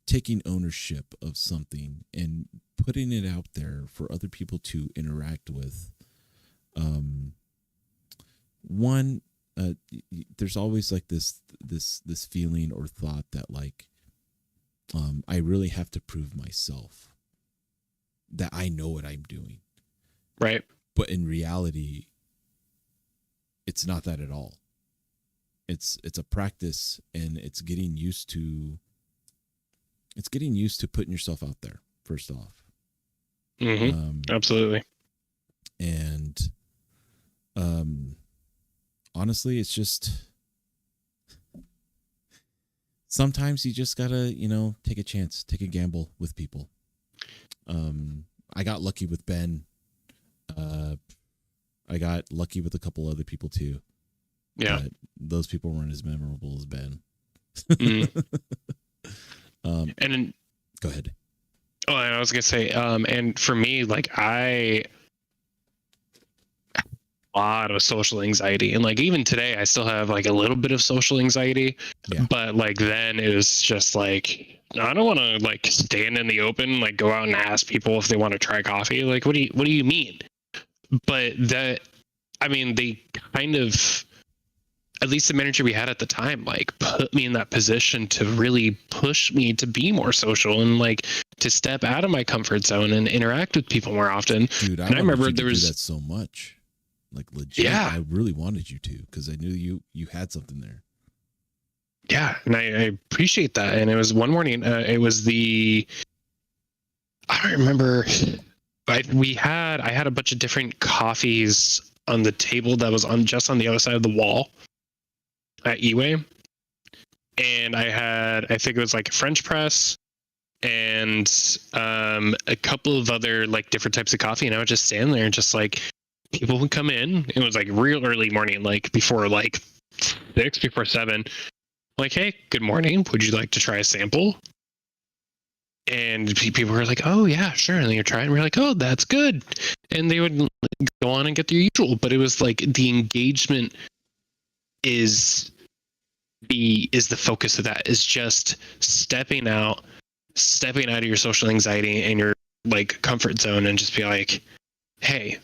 taking ownership of something and putting it out there for other people to interact with, there's always like this feeling or thought that, like, I really have to prove myself that I know what I'm doing. Right. But in reality, it's not that at all. It's a practice, and it's getting used to putting yourself out there, first off. Absolutely. And honestly, it's just sometimes you just gotta, take a chance, take a gamble with people. I got lucky with Ben. I got lucky with a couple other people too. Yeah. But those people weren't as memorable as Ben. And go ahead. Oh, and I was gonna say, and for me, like, I have a lot of social anxiety, and like even today, I still have like a little bit of social anxiety. Yeah. But like then it was just like, I don't want to like stand in the open, like go out and ask people if they want to try coffee. Like, what do you mean? But they kind of, at least the manager we had at the time, like put me in that position to really push me to be more social and like to step out of my comfort zone and interact with people more often. Dude, I remember there was do that so much, like legit. Yeah, I really wanted you to, because I knew you had something there. Yeah, and I appreciate that. And it was one morning. I don't remember. I had a bunch of different coffees on the table that was on the other side of the wall at Eway. And I think it was like a French press and a couple of other like different types of coffee. And I would just stand there and just like people would come in. It was like real early morning, like before like 6, before 7. Like, hey, good morning. Would you like to try a sample? And people were like, oh, yeah, sure. And then you're trying, and we're like, oh, that's good. And they would go on and get their usual. But it was like the engagement is the focus of that, is just stepping out of your social anxiety and your like comfort zone and just be like, hey,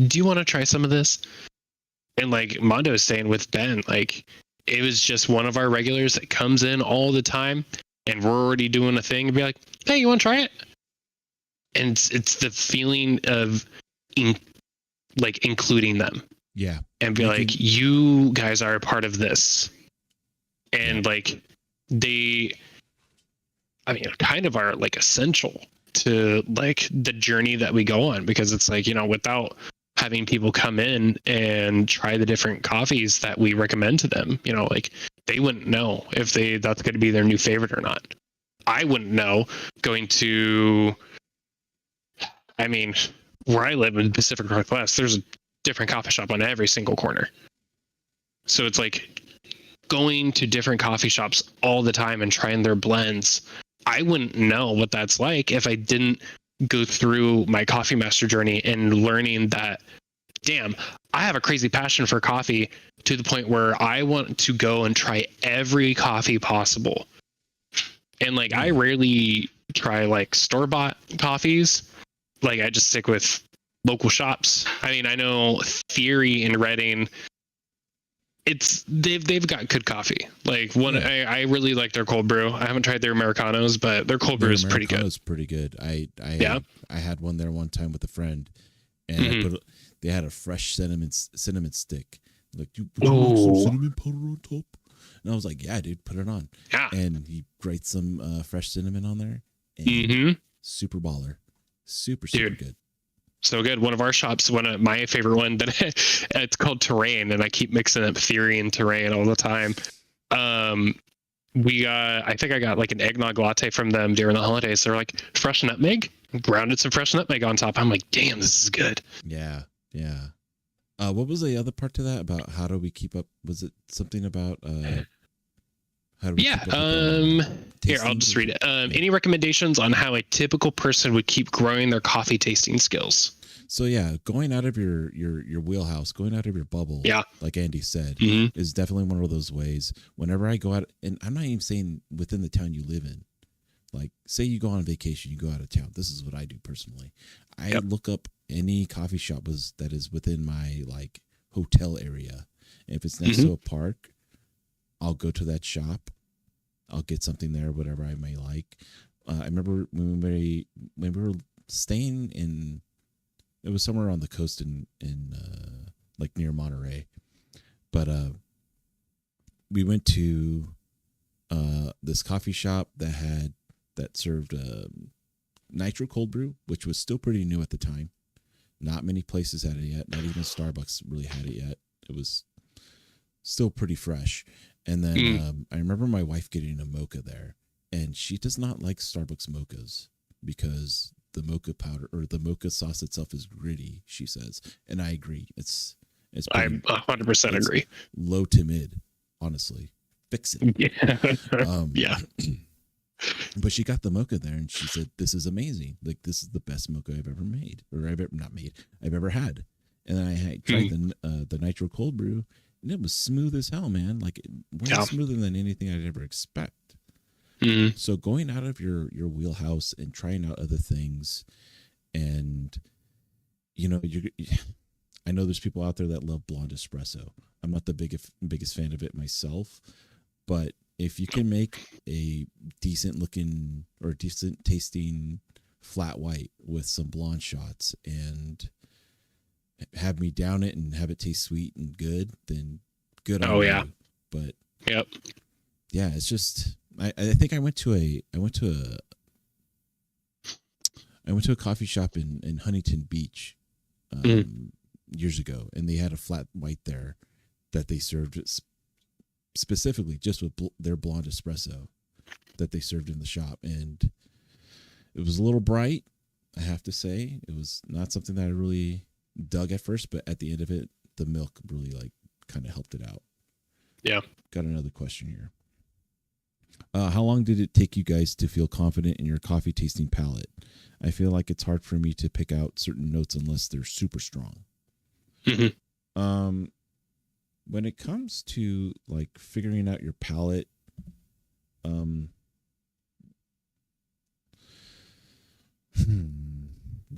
do you want to try some of this? And like Mondo is saying with Ben, like it was just one of our regulars that comes in all the time. And we're already doing a thing and be like, hey, you want to try it? And it's the feeling of including them. Yeah. And be like, you guys are a part of this. And like kind of are like essential to like the journey that we go on, because it's like, without having people come in and try the different coffees that we recommend to them, like they wouldn't know if that's going to be their new favorite or not. I wouldn't know going to, where I live in the Pacific Northwest, there's a different coffee shop on every single corner. So it's like going to different coffee shops all the time and trying their blends I wouldn't know what that's like if I didn't go through my coffee master journey and learning that, damn, I have a crazy passion for coffee to the point where I want to go and try every coffee possible. And like, I rarely try like store-bought coffees. Like, I just stick with local shops. I mean, I know Theory in Reading, they've got good coffee. Like I really like their cold brew. I haven't tried their Americanos, but their cold brew is pretty good. It's pretty good. I had one there one time with a friend, and they had a fresh cinnamon stick. Like, you put some cinnamon powder on top, and I was like, yeah, dude, put it on. Yeah. And he grates some fresh cinnamon on there. And super baller, super good. So good. One of our shops, one of my favorite one, that it's called Terrain, and I keep mixing up Theory and Terrain all the time. I think I got like an eggnog latte from them during the holidays. They're like, fresh nutmeg, grounded some fresh nutmeg on top. I'm like, damn, this is good. Yeah. What was the other part to that about how do we keep up? Was it something about how do we keep up here, I'll just read it. Any recommendations on how a typical person would keep growing their coffee tasting skills? So yeah, going out of your wheelhouse, going out of your bubble, like Andy said, is definitely one of those ways. Whenever I go out, and I'm not even saying within the town you live in, like say you go on vacation, you go out of town. This is what I do personally. I look up any coffee shop that is within my like hotel area. And if it's next to a park, I'll go to that shop. I'll get something there, whatever I may like. I remember when we were staying in, it was somewhere on the coast in like near Monterey, but we went to this coffee shop that served nitro cold brew, which was still pretty new at the time. Not many places had it yet. Not even Starbucks really had it yet. It was still pretty fresh. And then I remember my wife getting a mocha there, and she does not like Starbucks mochas because the mocha powder or the mocha sauce itself is gritty, she says. And I agree. I 100% agree. Low to mid, honestly. Fix it. Yeah. But she got the mocha there, and she said, "This is amazing. Like, this is the best mocha I've ever made, or I've ever had." And then I tried the nitro cold brew, and it was smooth as hell, man. Like, way smoother than anything I'd ever expect. So going out of your wheelhouse and trying out other things, and you know, I know there's people out there that love blonde espresso. I'm not the biggest fan of it myself, but if you can make a decent looking or decent tasting flat white with some blonde shots and have me down it and have it taste sweet and good, then good on you. But yeah, it's just I think I went to a coffee shop in Huntington Beach years ago, and they had a flat white there that they served specifically just with their blonde espresso that they served in the shop, and it was a little bright, I have to say. It was not something that I really dug at first, but at the end of it, the milk really like kind of helped it out. Yeah. Got another question here. How long did it take you guys to feel confident in your coffee tasting palate? I feel like it's hard for me to pick out certain notes unless they're super strong. When it comes to like figuring out your palate,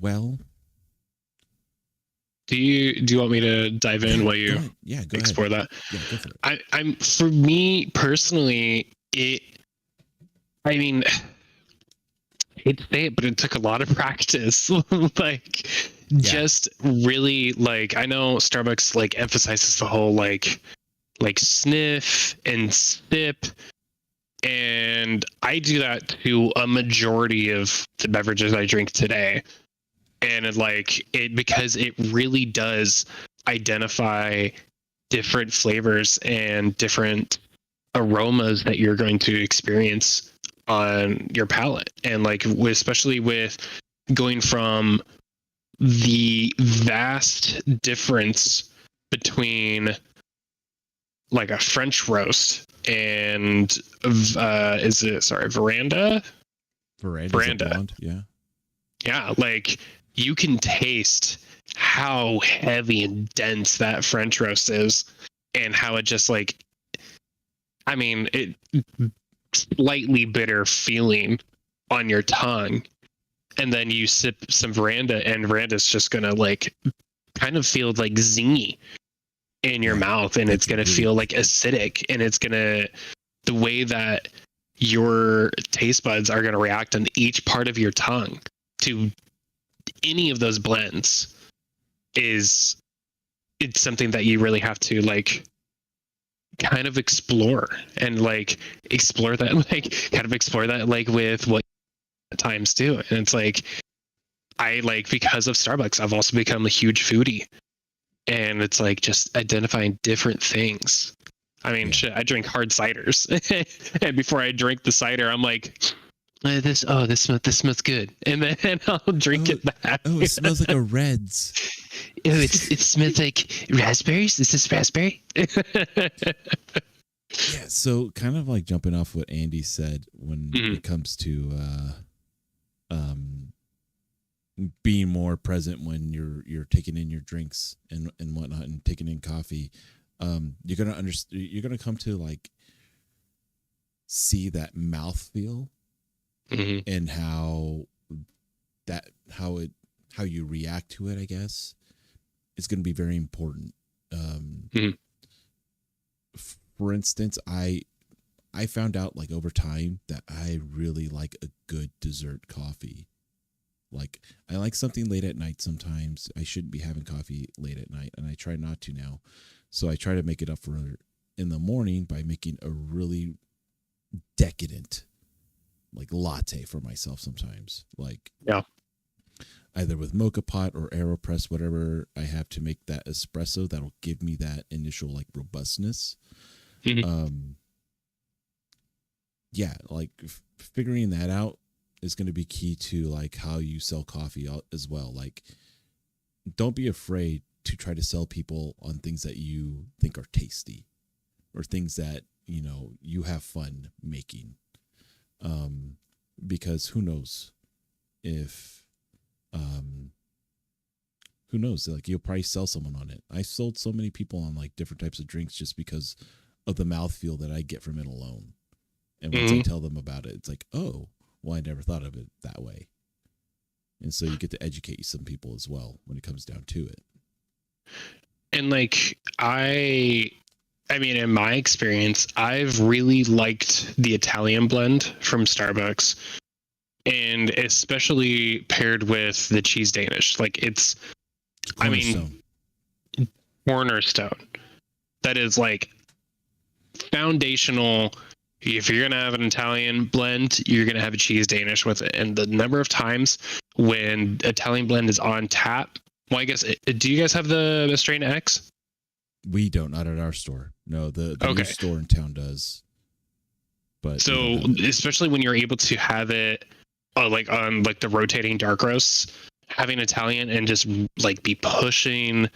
well, do you want me to dive in while you go explore ahead. that? Yeah, go for it. I'm for me personally, I mean, I hate to say it, but it took a lot of practice. Just really like, I know Starbucks like emphasizes the whole like sniff and sip, and I do that to a majority of the beverages I drink today. And it because it really does identify different flavors and different aromas that you're going to experience on your palate. And like, especially with going from the vast difference between like a French roast and veranda Veranda's a blonde. Yeah. Yeah, like you can taste how heavy and dense that French roast is, and how it just like, I mean, it slightly bitter feeling on your tongue, and then you sip some Veranda, and Veranda's just gonna like kind of feel like zingy in your mouth, and it's gonna feel like acidic, and it's gonna, the way that your taste buds are gonna react on each part of your tongue to any of those blends is, it's something that you really have to like kind of explore, and like explore that like kind of explore that like with what times too. And it's like, I like, because of Starbucks, I've also become a huge foodie, and it's like just identifying different things. I mean, shit, I drink hard ciders, and before I drink the cider, I'm like, this smells good, and then I'll drink it back. Oh, it smells like a Reds. Oh, it smells like raspberries. Is this raspberry? Yeah, so kind of like jumping off what Andy said when it comes to being more present when you're taking in your drinks and whatnot, and taking in coffee. You're gonna understand. You're gonna come to like see that mouthfeel and how you react to it, I guess, is going to be very important. For instance, I found out like over time that I really like a good dessert coffee. Like, I like something late at night sometimes. I shouldn't be having coffee late at night, and I try not to now. So I try to make it up for in the morning by making a really decadent like latte for myself sometimes. Like, either with mocha pot or AeroPress, whatever I have to make that espresso that'll give me that initial like robustness. Yeah, like figuring that out is going to be key to like how you sell coffee as well. Like, don't be afraid to try to sell people on things that you think are tasty, or things that, you know, you have fun making. Because who knows if, who knows, like, you'll probably sell someone on it. I sold so many people on like different types of drinks just because of the mouthfeel that I get from it alone. And once I tell them about it, it's like, oh, well, I never thought of it that way. And so you get to educate some people as well when it comes down to it. And like, I mean, in my experience, I've really liked the Italian blend from Starbucks, and especially paired with the cheese Danish. Like, it's, Cornerstone. I mean, cornerstone. That is like foundational. If you're gonna have an Italian blend, you're gonna have a cheese Danish with it. And the number of times when Italian blend is on tap, well, I guess, do you guys have the Strain X? We don't, not at our store. No, the new store in town does. But so, especially when you're able to have it like on like the rotating dark roasts, having Italian and just like be pushing.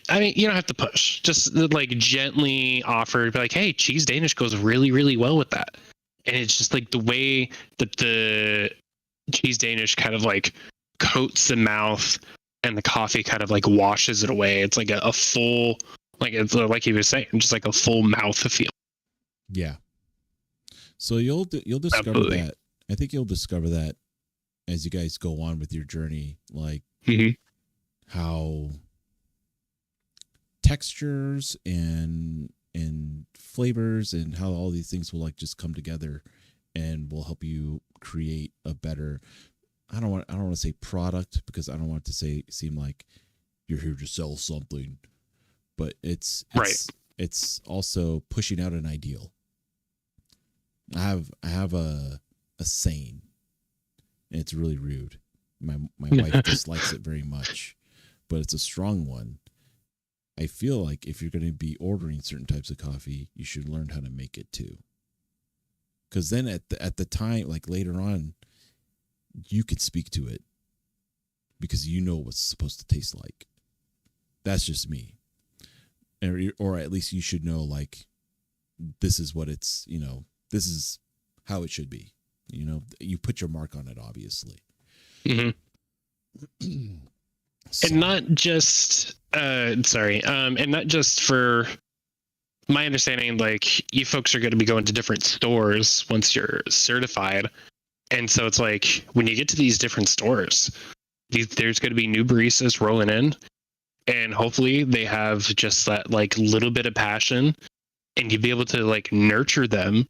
I mean, you don't have to push. Just like gently offer, be like, hey, cheese Danish goes really, really well with that. And it's just like the way that the cheese Danish kind of like coats the mouth, and the coffee kind of like washes it away. It's like a full, like, it's like he was saying, just like a full mouth feel. Yeah. So you'll discover that. I think you'll discover that as you guys go on with your journey, like how textures and flavors and how all these things will like just come together and will help you create a better, I don't want to say product, because I don't want it to seem like you're here to sell something, but it's also pushing out an ideal. I have a saying, and it's really rude. My wife dislikes it very much, but it's a strong one. I feel like if you're going to be ordering certain types of coffee, you should learn how to make it too. Because then at the time, like later on, you can speak to it because you know what's supposed to taste like. That's just me. Or at least you should know, like, this is what it's, you know, this is how it should be. You you put your mark on it, obviously. Hmm. So, And not just and not just for my understanding, like you folks are going to be going to different stores once you're certified. And so it's like when you get to these different stores, there's going to be new baristas rolling in, and hopefully they have just that like little bit of passion, and you'd be able to like nurture them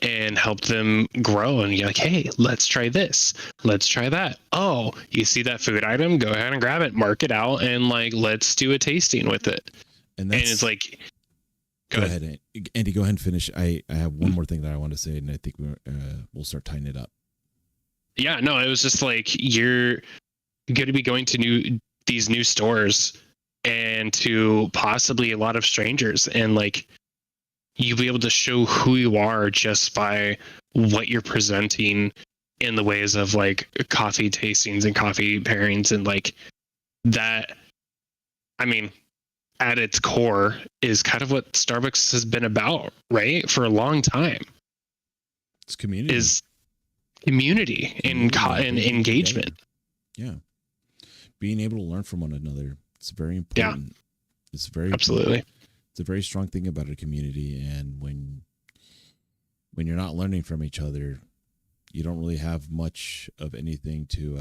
and help them grow. And you're like, hey, let's try this, let's try that. Oh, you see that food item? Go ahead and grab it, mark it out, and like let's do a tasting with it. and And that's it's like, go ahead, Andy. Go ahead and finish. I have one more thing that I want to say, and I think we'll start tying it up. Yeah, no, it was just like you're going to be going to these new stores and to possibly a lot of strangers, and like you'll be able to show who you are just by what you're presenting in the ways of like coffee tastings and coffee pairings, and like that. I mean, at its core is kind of what Starbucks has been about, right? For a long time. It's community. Is community and engagement. Yeah. Being able to learn from one another. It's very important. Yeah. It's very absolutely. It's a very strong thing about a community, and when you're not learning from each other, you don't really have much of anything to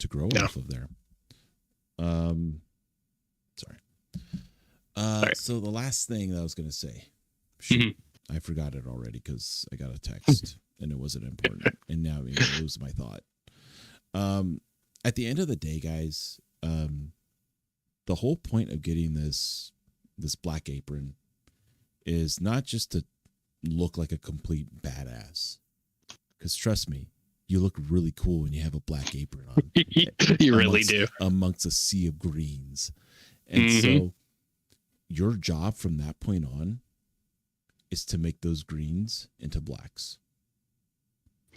grow off of there. Sorry. So the last thing that I was going to say, I forgot it already because I got a text and it wasn't important, and now I'm going to lose my thought. At the end of the day, guys, the whole point of getting this black apron is not just to look like a complete badass, because trust me, you look really cool when you have a black apron on. You really do, amongst a sea of greens. And so your job from that point on is to make those greens into blacks.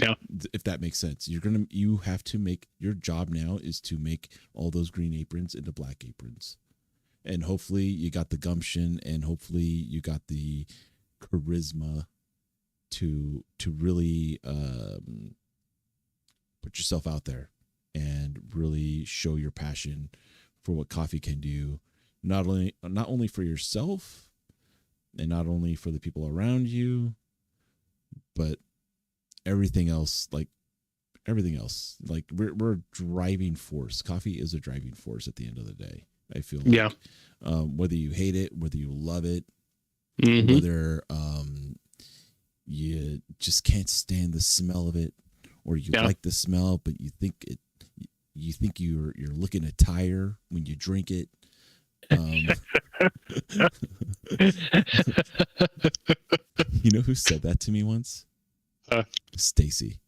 Yeah. If that makes sense. You have to make, your job now is to make all those green aprons into black aprons. And hopefully you got the gumption, and hopefully you got the charisma to really put yourself out there and really show your passion for what coffee can do, not only for yourself and not only for the people around you, but everything else. Like we're a driving force. Coffee is a driving force at the end of the day, I feel like. Yeah. Whether you hate it, whether you love it, whether you just can't stand the smell of it, or you like the smell, but you think you're looking a tire when you drink it. You know who said that to me once? Stacy.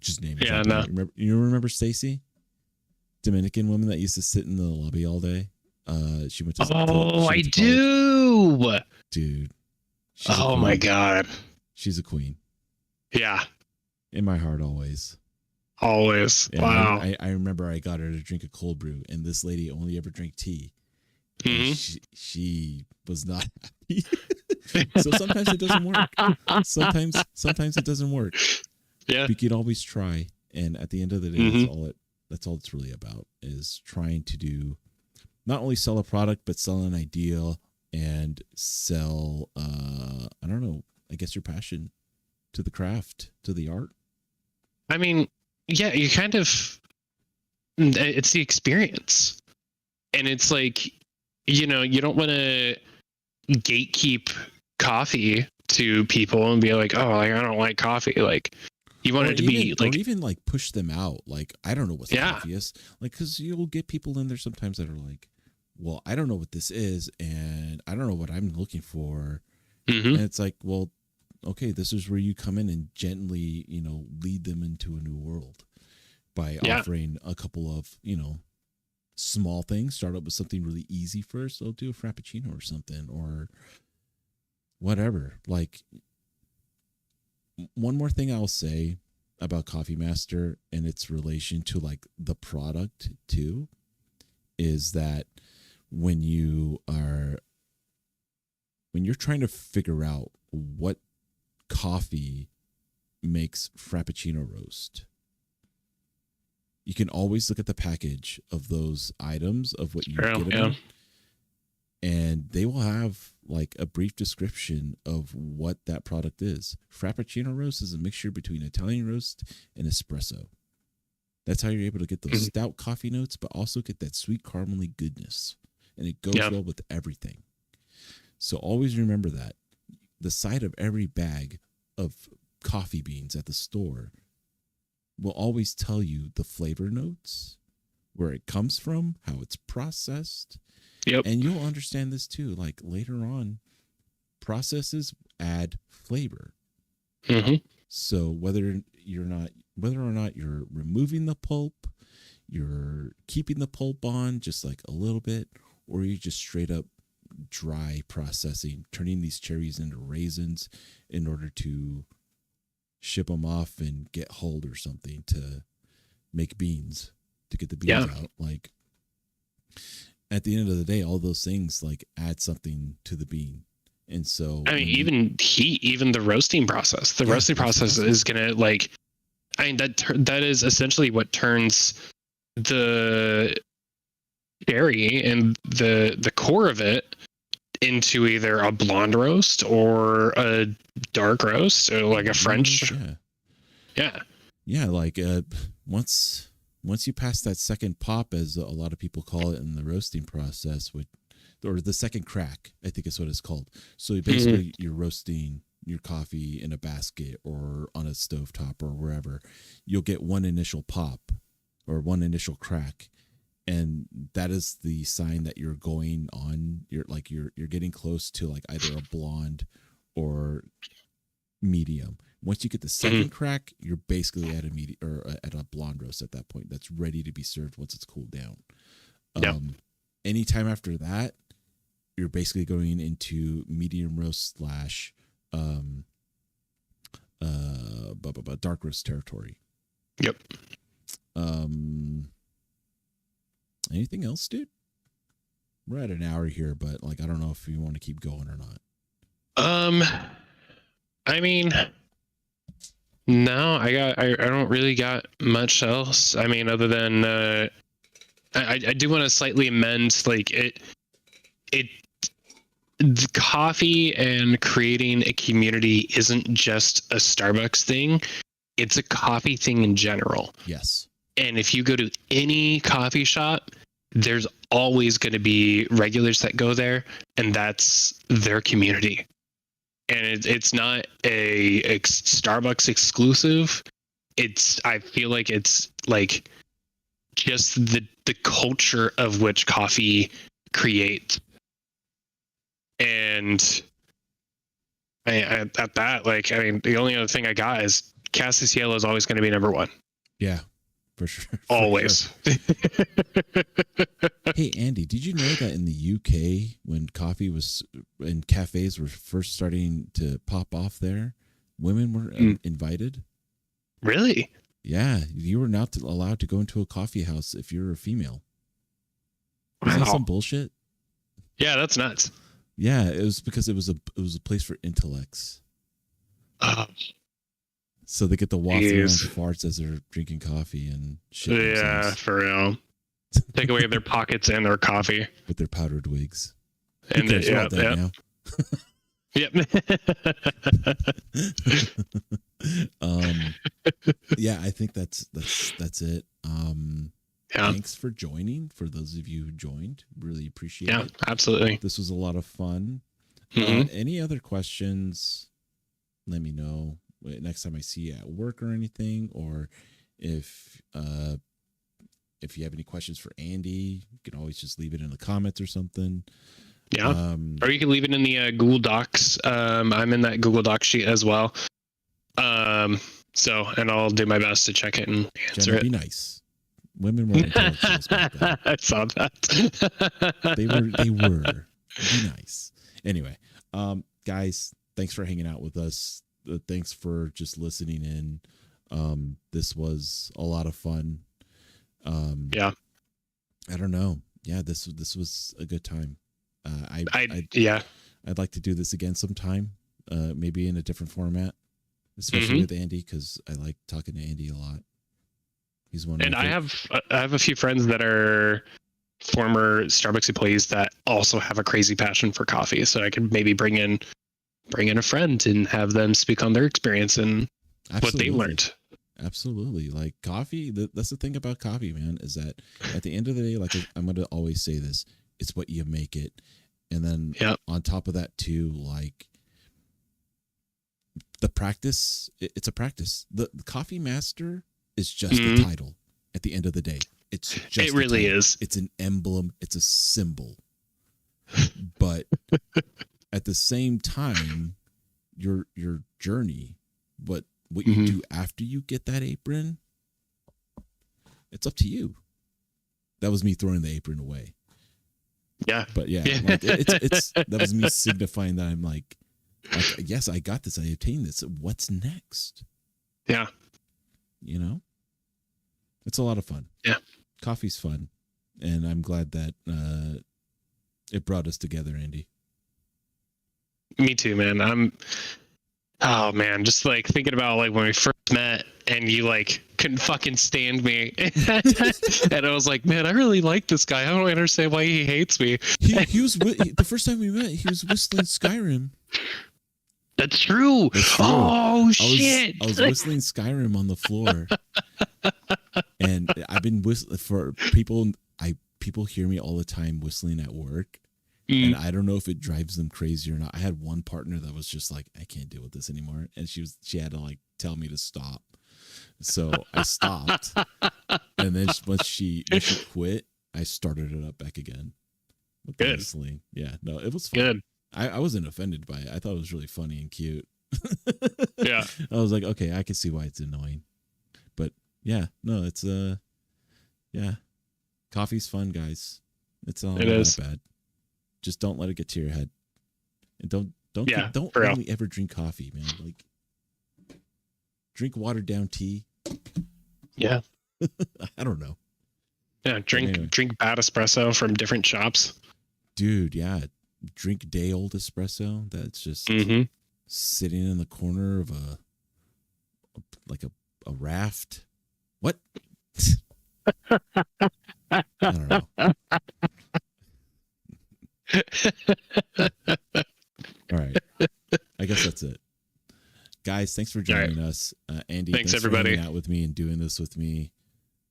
Just name it. Yeah, no. You remember Stacy? Dominican woman that used to sit in the lobby all day. She went to. I do. Dude. Oh my God. She's a queen. Yeah. In my heart, always. Always. Yeah, wow. I remember I got her to drink a cold brew, and this lady only ever drank tea. She was not happy. So sometimes it doesn't work. Sometimes it doesn't work. Yeah. You can always try. And at the end of the day, that's all it's really about, is trying to do, not only sell a product, but sell an idea and sell, I don't know, I guess your passion to the craft, to the art. I mean, yeah, you kind of, it's the experience. And it's like, you know, you don't want to gatekeep coffee to people and be like, oh, like, I don't like coffee. Like, you want it to be like, or even like push them out. Like, I don't know what's obvious. Like, because you'll get people in there sometimes that are like, well, I don't know what this is, and I don't know what I'm looking for. And it's like, well, okay, this is where you come in and gently, you know, lead them into a new world by offering a couple of, you know, small things. Start up with something really easy first. They'll do a frappuccino or something, or whatever. Like, one more thing I'll say about Coffee Master and its relation to like the product too, is that when you're trying to figure out what coffee makes Frappuccino roast. You can always look at the package of those items of what you get them in, and they will have like a brief description of what that product is. Frappuccino roast is a mixture between Italian roast and espresso. That's how you're able to get those stout coffee notes, but also get that sweet caramely goodness. And it goes well with everything. So always remember that. The side of every bag of coffee beans at the store will always tell you the flavor notes, where it comes from, how it's processed. Yep. And you'll understand this too. Like later on, processes add flavor. Mm-hmm. So whether or not you're removing the pulp, you're keeping the pulp on just like a little bit, or you just straight up dry processing, turning these cherries into raisins in order to ship them off and get hulled or something to make beans, to get the beans out. Like at the end of the day, all those things like add something to the bean. And so I mean, even the roasting process, roasting process is going to like, I mean, that is essentially what turns the cherry and the core of it into either a blonde roast or a dark roast, or like a French. Yeah. Like once you pass that second pop, as a lot of people call it in the roasting process, or the second crack, I think is what it's called. So basically, you're roasting your coffee in a basket or on a stovetop or wherever. You'll get one initial pop or one initial crack, and that is the sign that you're going on. You're getting close to like either a blonde or medium. Once you get the second crack, you're basically at a medium or at a blonde roast at that point. That's ready to be served once it's cooled down. Anytime after that, you're basically going into medium roast / dark roast territory. Yep. Anything else, dude? We're at an hour here, but like I don't know if you want to keep going or not. I mean, no, I don't really got much else. I mean, other than I do want to slightly amend like the coffee and creating a community isn't just a Starbucks thing. It's a coffee thing in general. Yes. And if you go to any coffee shop, there's always going to be regulars that go there, and that's their community. And it's not a Starbucks exclusive. I feel like it's like just the culture of which coffee creates. And at that, like, I mean, the only other thing I got is Casa Cielo is always going to be number one. Yeah, for sure. Always. Sure. Hey, Andy, did you know that in the UK, when coffee was and cafes were first starting to pop off there, women were invited? Really? Yeah, you were not allowed to go into a coffee house if you're a female. Is that some bullshit? Yeah, that's nuts. Yeah, it was because it was a place for intellects. So they get to walk around farts as they're drinking coffee and shit. Yeah, for real. Take away their pockets and their coffee with their powdered wigs. And now. Yep. Yeah, I think that's it. Thanks for joining. For those of you who joined, really appreciate it. Yeah, absolutely. This was a lot of fun. Any other questions? Let me know next time I see you at work or anything, or if you have any questions for Andy, you can always just leave it in the comments or something. Yeah. Or you can leave it in the Google Docs. I'm in that Google Doc sheet as well. So, and I'll do my best to check it and answer it. Be nice. Women were intelligent. I saw that. They were. Be nice. Anyway, guys, thanks for hanging out with us. Thanks for just listening in. This was a lot of fun. Yeah. I don't know. Yeah, this was a good time. I'd like to do this again sometime. Maybe in a different format. especially with Andy, because I like talking to Andy a lot. He's one. And I have a few friends that are former Starbucks employees that also have a crazy passion for coffee. So I could maybe bring in a friend and have them speak on their experience and what they learned. Absolutely. Like coffee, that's the thing about coffee, man, is that at the end of the day, like I'm going to always say this, it's what you make it. And then on top of that too, like the practice, it's a practice. The coffee master is just a title at the end of the day. It's just it really is. It's an emblem. It's a symbol. But at the same time, your journey, what you do after you get that apron, it's up to you. That was me throwing the apron away. Yeah. But yeah. Like it's that was me signifying that I'm like, yes, I got this. I obtained this. What's next? Yeah. You know? It's a lot of fun. Yeah. Coffee's fun. And I'm glad that it brought us together, Andy. Me too, man. Oh man, just like thinking about like when we first met and you like couldn't fucking stand me. And I was like, man, I really like this guy. I don't understand why he hates me. He was the first time we met, he was whistling Skyrim. That's true. Oh shit. I was whistling Skyrim on the floor. And I've been whistling for people. People hear me all the time whistling at work. And I don't know if it drives them crazy or not. I had one partner that was just like, I can't deal with this anymore. And she had to like tell me to stop. So I stopped. And then when she quit, I started it up back again. With the whistling. Yeah, no, it was fun. Good. I wasn't offended by it. I thought it was really funny and cute. Yeah. I was like, okay, I can see why it's annoying. But yeah, no, it's yeah. Coffee's fun, guys. It's not that bad. Just don't let it get to your head. And don't only ever drink coffee, man. Like drink watered down tea. Yeah. I don't know. Yeah, drink bad espresso from different shops. Dude, yeah. Drink day old espresso that's just sitting in the corner of a raft. What? I don't know. All right. I guess that's it. Guys, thanks for joining us. Andy, thanks everybody for hanging out with me and doing this with me.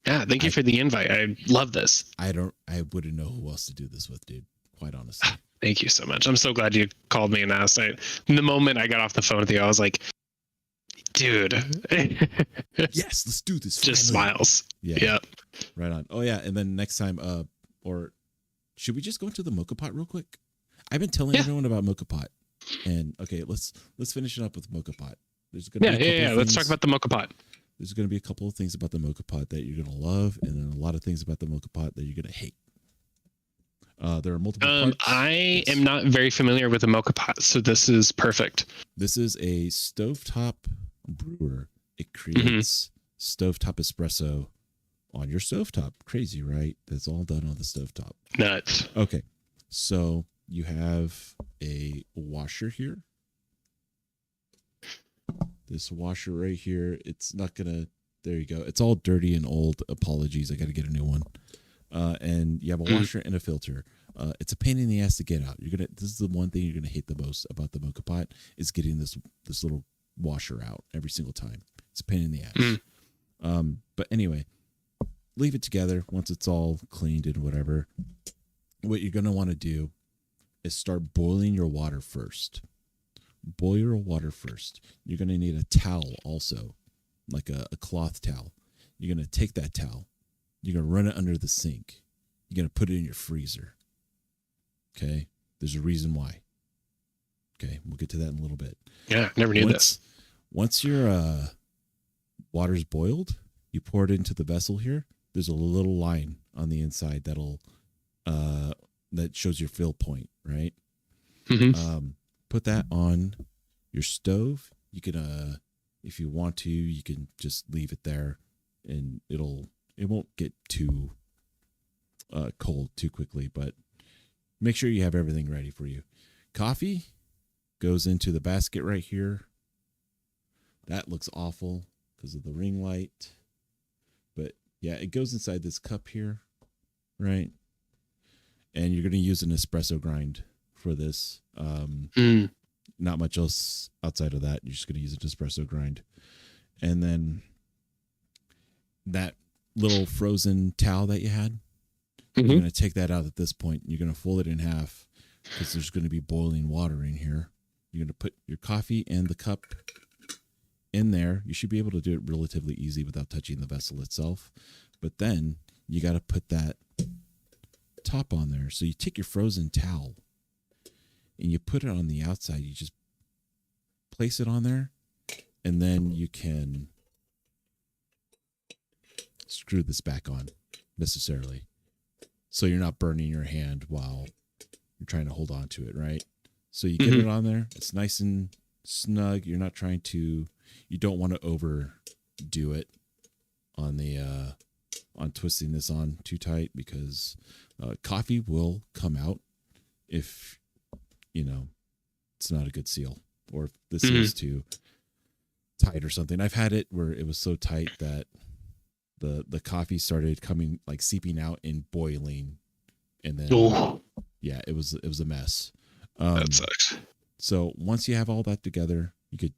Yeah, thank you for the invite. I love this. I wouldn't know who else to do this with, dude. Quite honestly. Thank you so much. I'm so glad you called me and asked. The moment I got off the phone with you, I was like, dude. Yes, let's do this. Just smiles. Yeah. Yep. Right on. Oh yeah, and then next time, or should we just go into the Mocha Pot real quick? I've been telling everyone about Mocha Pot, and okay, let's finish it up with Mocha Pot. There's gonna be Let's talk about the Mocha Pot. There's going to be a couple of things about the Mocha Pot that you're going to love, and then a lot of things about the Mocha Pot that you're going to hate. There are multiple parts. I am not very familiar with the Mocha Pot, so this is perfect. This is a stovetop brewer. It creates stovetop espresso on your stovetop. Crazy, right? That's all done on the stovetop. Nuts. Okay, so you have a washer here. This washer right here, it's not gonna. There you go. It's all dirty and old. Apologies, I got to get a new one. And you have a washer and a filter. It's a pain in the ass to get out. This is the one thing you're gonna hate the most about the Mocha Pot is getting this little washer out every single time. It's a pain in the ass. But anyway, leave it together once it's all cleaned and whatever. What you're gonna want to do is start boiling your water first. Boil your water first. You're going to need a towel also, like a cloth towel. You're going to take that towel. You're going to run it under the sink. You're going to put it in your freezer. Okay? There's a reason why. Okay? We'll get to that in a little bit. Yeah, never knew this. Once your water's boiled, you pour it into the vessel here. There's a little line on the inside that shows your fill point, right? Put that on your stove. You can, if you want to, you can just leave it there, and it won't get too cold too quickly. But make sure you have everything ready for you. Coffee goes into the basket right here. That looks awful because of the ring light. But yeah, it goes inside this cup here, right? And you're going to use an espresso grind for this. Not much else outside of that. You're just going to use an espresso grind. And then that little frozen towel that you had, you're going to take that out at this point. You're going to fold it in half because there's going to be boiling water in here. You're going to put your coffee and the cup in there. You should be able to do it relatively easy without touching the vessel itself. But then you got to put that top on there. So you take your frozen towel and you put it on the outside. You just place it on there, and then you can screw this back on necessarily. So you're not burning your hand while you're trying to hold on to it, right? So you get it on there. It's nice and snug. You're not trying to, you don't want to overdo it on the, on twisting this on too tight, because coffee will come out if, you know, it's not a good seal, or if the seal's too tight or something. I've had it where it was so tight that the coffee started coming, like seeping out and boiling, and then yeah, it was a mess. That sucks. So once you have all that together, you could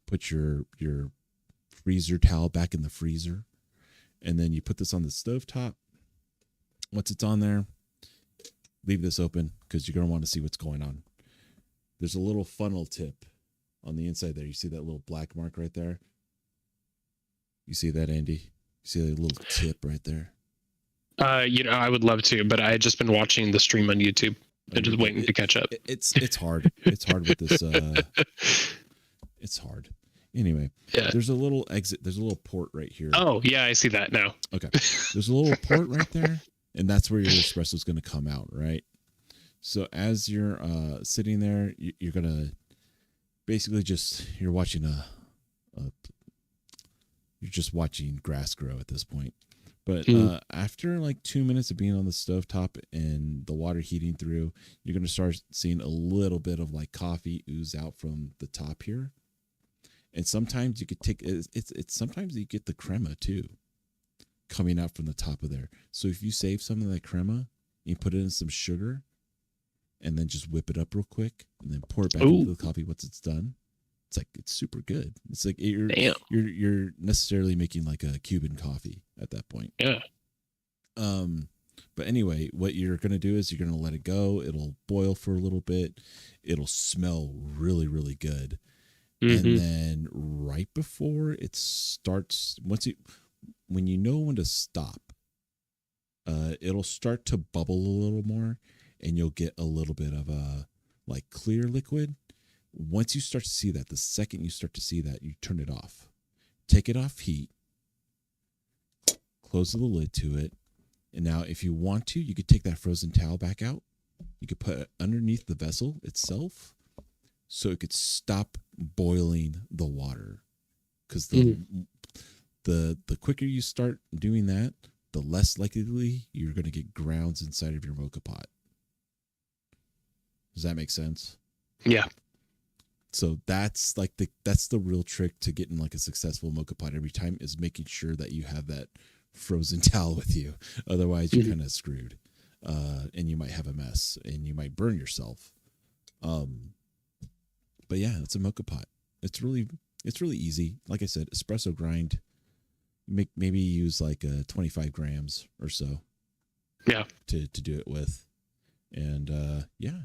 put your freezer towel back in the freezer, and then you put this on the stovetop. Once it's on there, leave this open because you're going to want to see what's going on. There's a little funnel tip on the inside there. You see that little black mark right there? You see that, Andy? You see that little tip right there? You know, I would love to, but I had just been watching the stream on YouTube and just waiting to catch up. It's hard. It's hard with this. It's hard. Anyway, yeah. There's a little exit. There's a little port right here. Oh, yeah, I see that now. Okay. There's a little port right there, and that's where your espresso is going to come out, right? So as you're sitting there, you're going to basically you're watching you're just watching grass grow at this point. But after like 2 minutes of being on the stovetop and the water heating through, you're going to start seeing a little bit of like coffee ooze out from the top here. And sometimes you could take it's sometimes you get the crema too coming out from the top of there. So if you save some of that crema and you put it in some sugar and then just whip it up real quick and then pour it back into the coffee once it's done, it's super good. It's like you're necessarily making like a Cuban coffee at that point. Yeah. But anyway, what you're going to do is you're going to let it go. It'll boil for a little bit. It'll smell really, really good. And then right before it starts, when you know when to stop, it'll start to bubble a little more, and you'll get a little bit of a like clear liquid. Once you start to see that, the second you start to see that, you turn it off. Take it off heat. Close the lid to it. And now if you want to, you could take that frozen towel back out. You could put it underneath the vessel itself so it could stop boiling the water. Because the quicker you start doing that, the less likely you're going to get grounds inside of your mocha pot. Does that make sense? Yeah. So that's the real trick to getting like a successful mocha pot every time, is making sure that you have that frozen towel with you. Otherwise, you're kind of screwed, and you might have a mess, and you might burn yourself. But yeah, it's a mocha pot. It's really easy. Like I said, espresso grind. Maybe use like 25 grams or so. Yeah. To do it with, and yeah.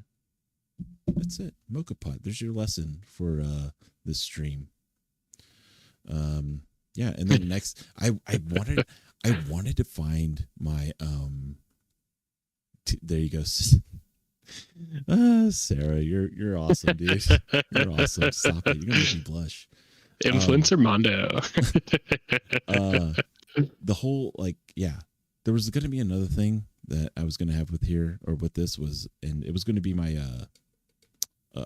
That's it. Mocha pot. There's your lesson for this stream. Yeah, and then next I wanted to find my there you go. Sarah, you're awesome, dude. You're awesome. Stop it. You're gonna make me blush. Influencer Mondo. The whole there was gonna be another thing that I was gonna have with this was, and it was gonna be my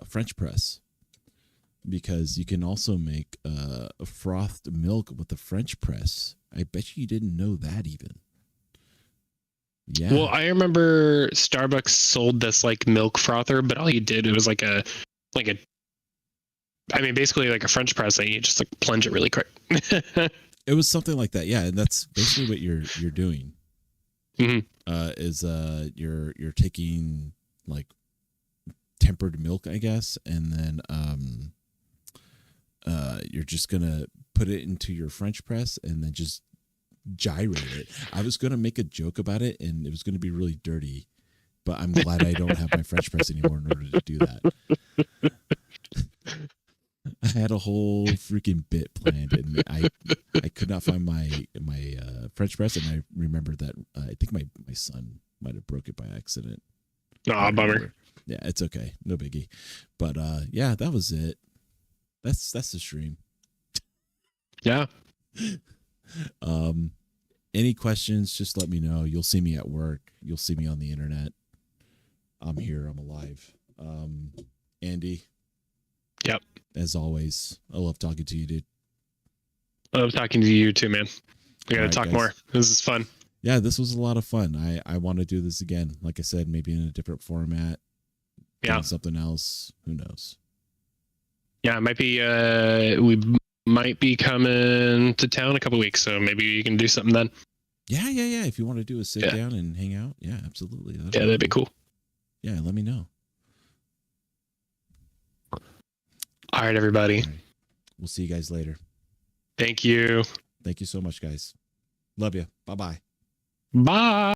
French press, because you can also make frothed milk with the French press. I bet you didn't know that even. Yeah. Well, I remember Starbucks sold this like milk frother, but all you did, it was like a I mean, basically like a French press, and you just like plunge it really quick. It was something like that, yeah, and that's basically what you're doing. Mm-hmm. You're taking like tempered milk, I guess, and then you're just gonna put it into your French press and then just gyrate it. I was gonna make a joke about it, and it was gonna be really dirty, but I'm glad I don't have my French press anymore in order to do that. I had a whole freaking bit planned, and I could not find my French press, and I remembered that I think my son might have broke it by accident. Aw, bummer. Yeah, it's okay, no biggie. But yeah, that was it. That's the stream. Yeah. Any questions? Just let me know. You'll see me at work. You'll see me on the internet. I'm here. I'm alive. Andy. Yep. As always, I love talking to you, dude. I love talking to you too, man. We gotta All right, talk guys. more. This is fun. Yeah, this was a lot of fun. I want to do this again. Like I said, maybe in a different format. Yeah. Doing something else. Who knows? Yeah, it might be. We might be coming to town a couple weeks, so maybe you can do something then. Yeah. If you want to do a sit down and hang out, yeah, absolutely. That'd be cool. Yeah, let me know. All right, everybody. All right. We'll see you guys later. Thank you. Thank you so much, guys. Love you. Bye-bye. Bye.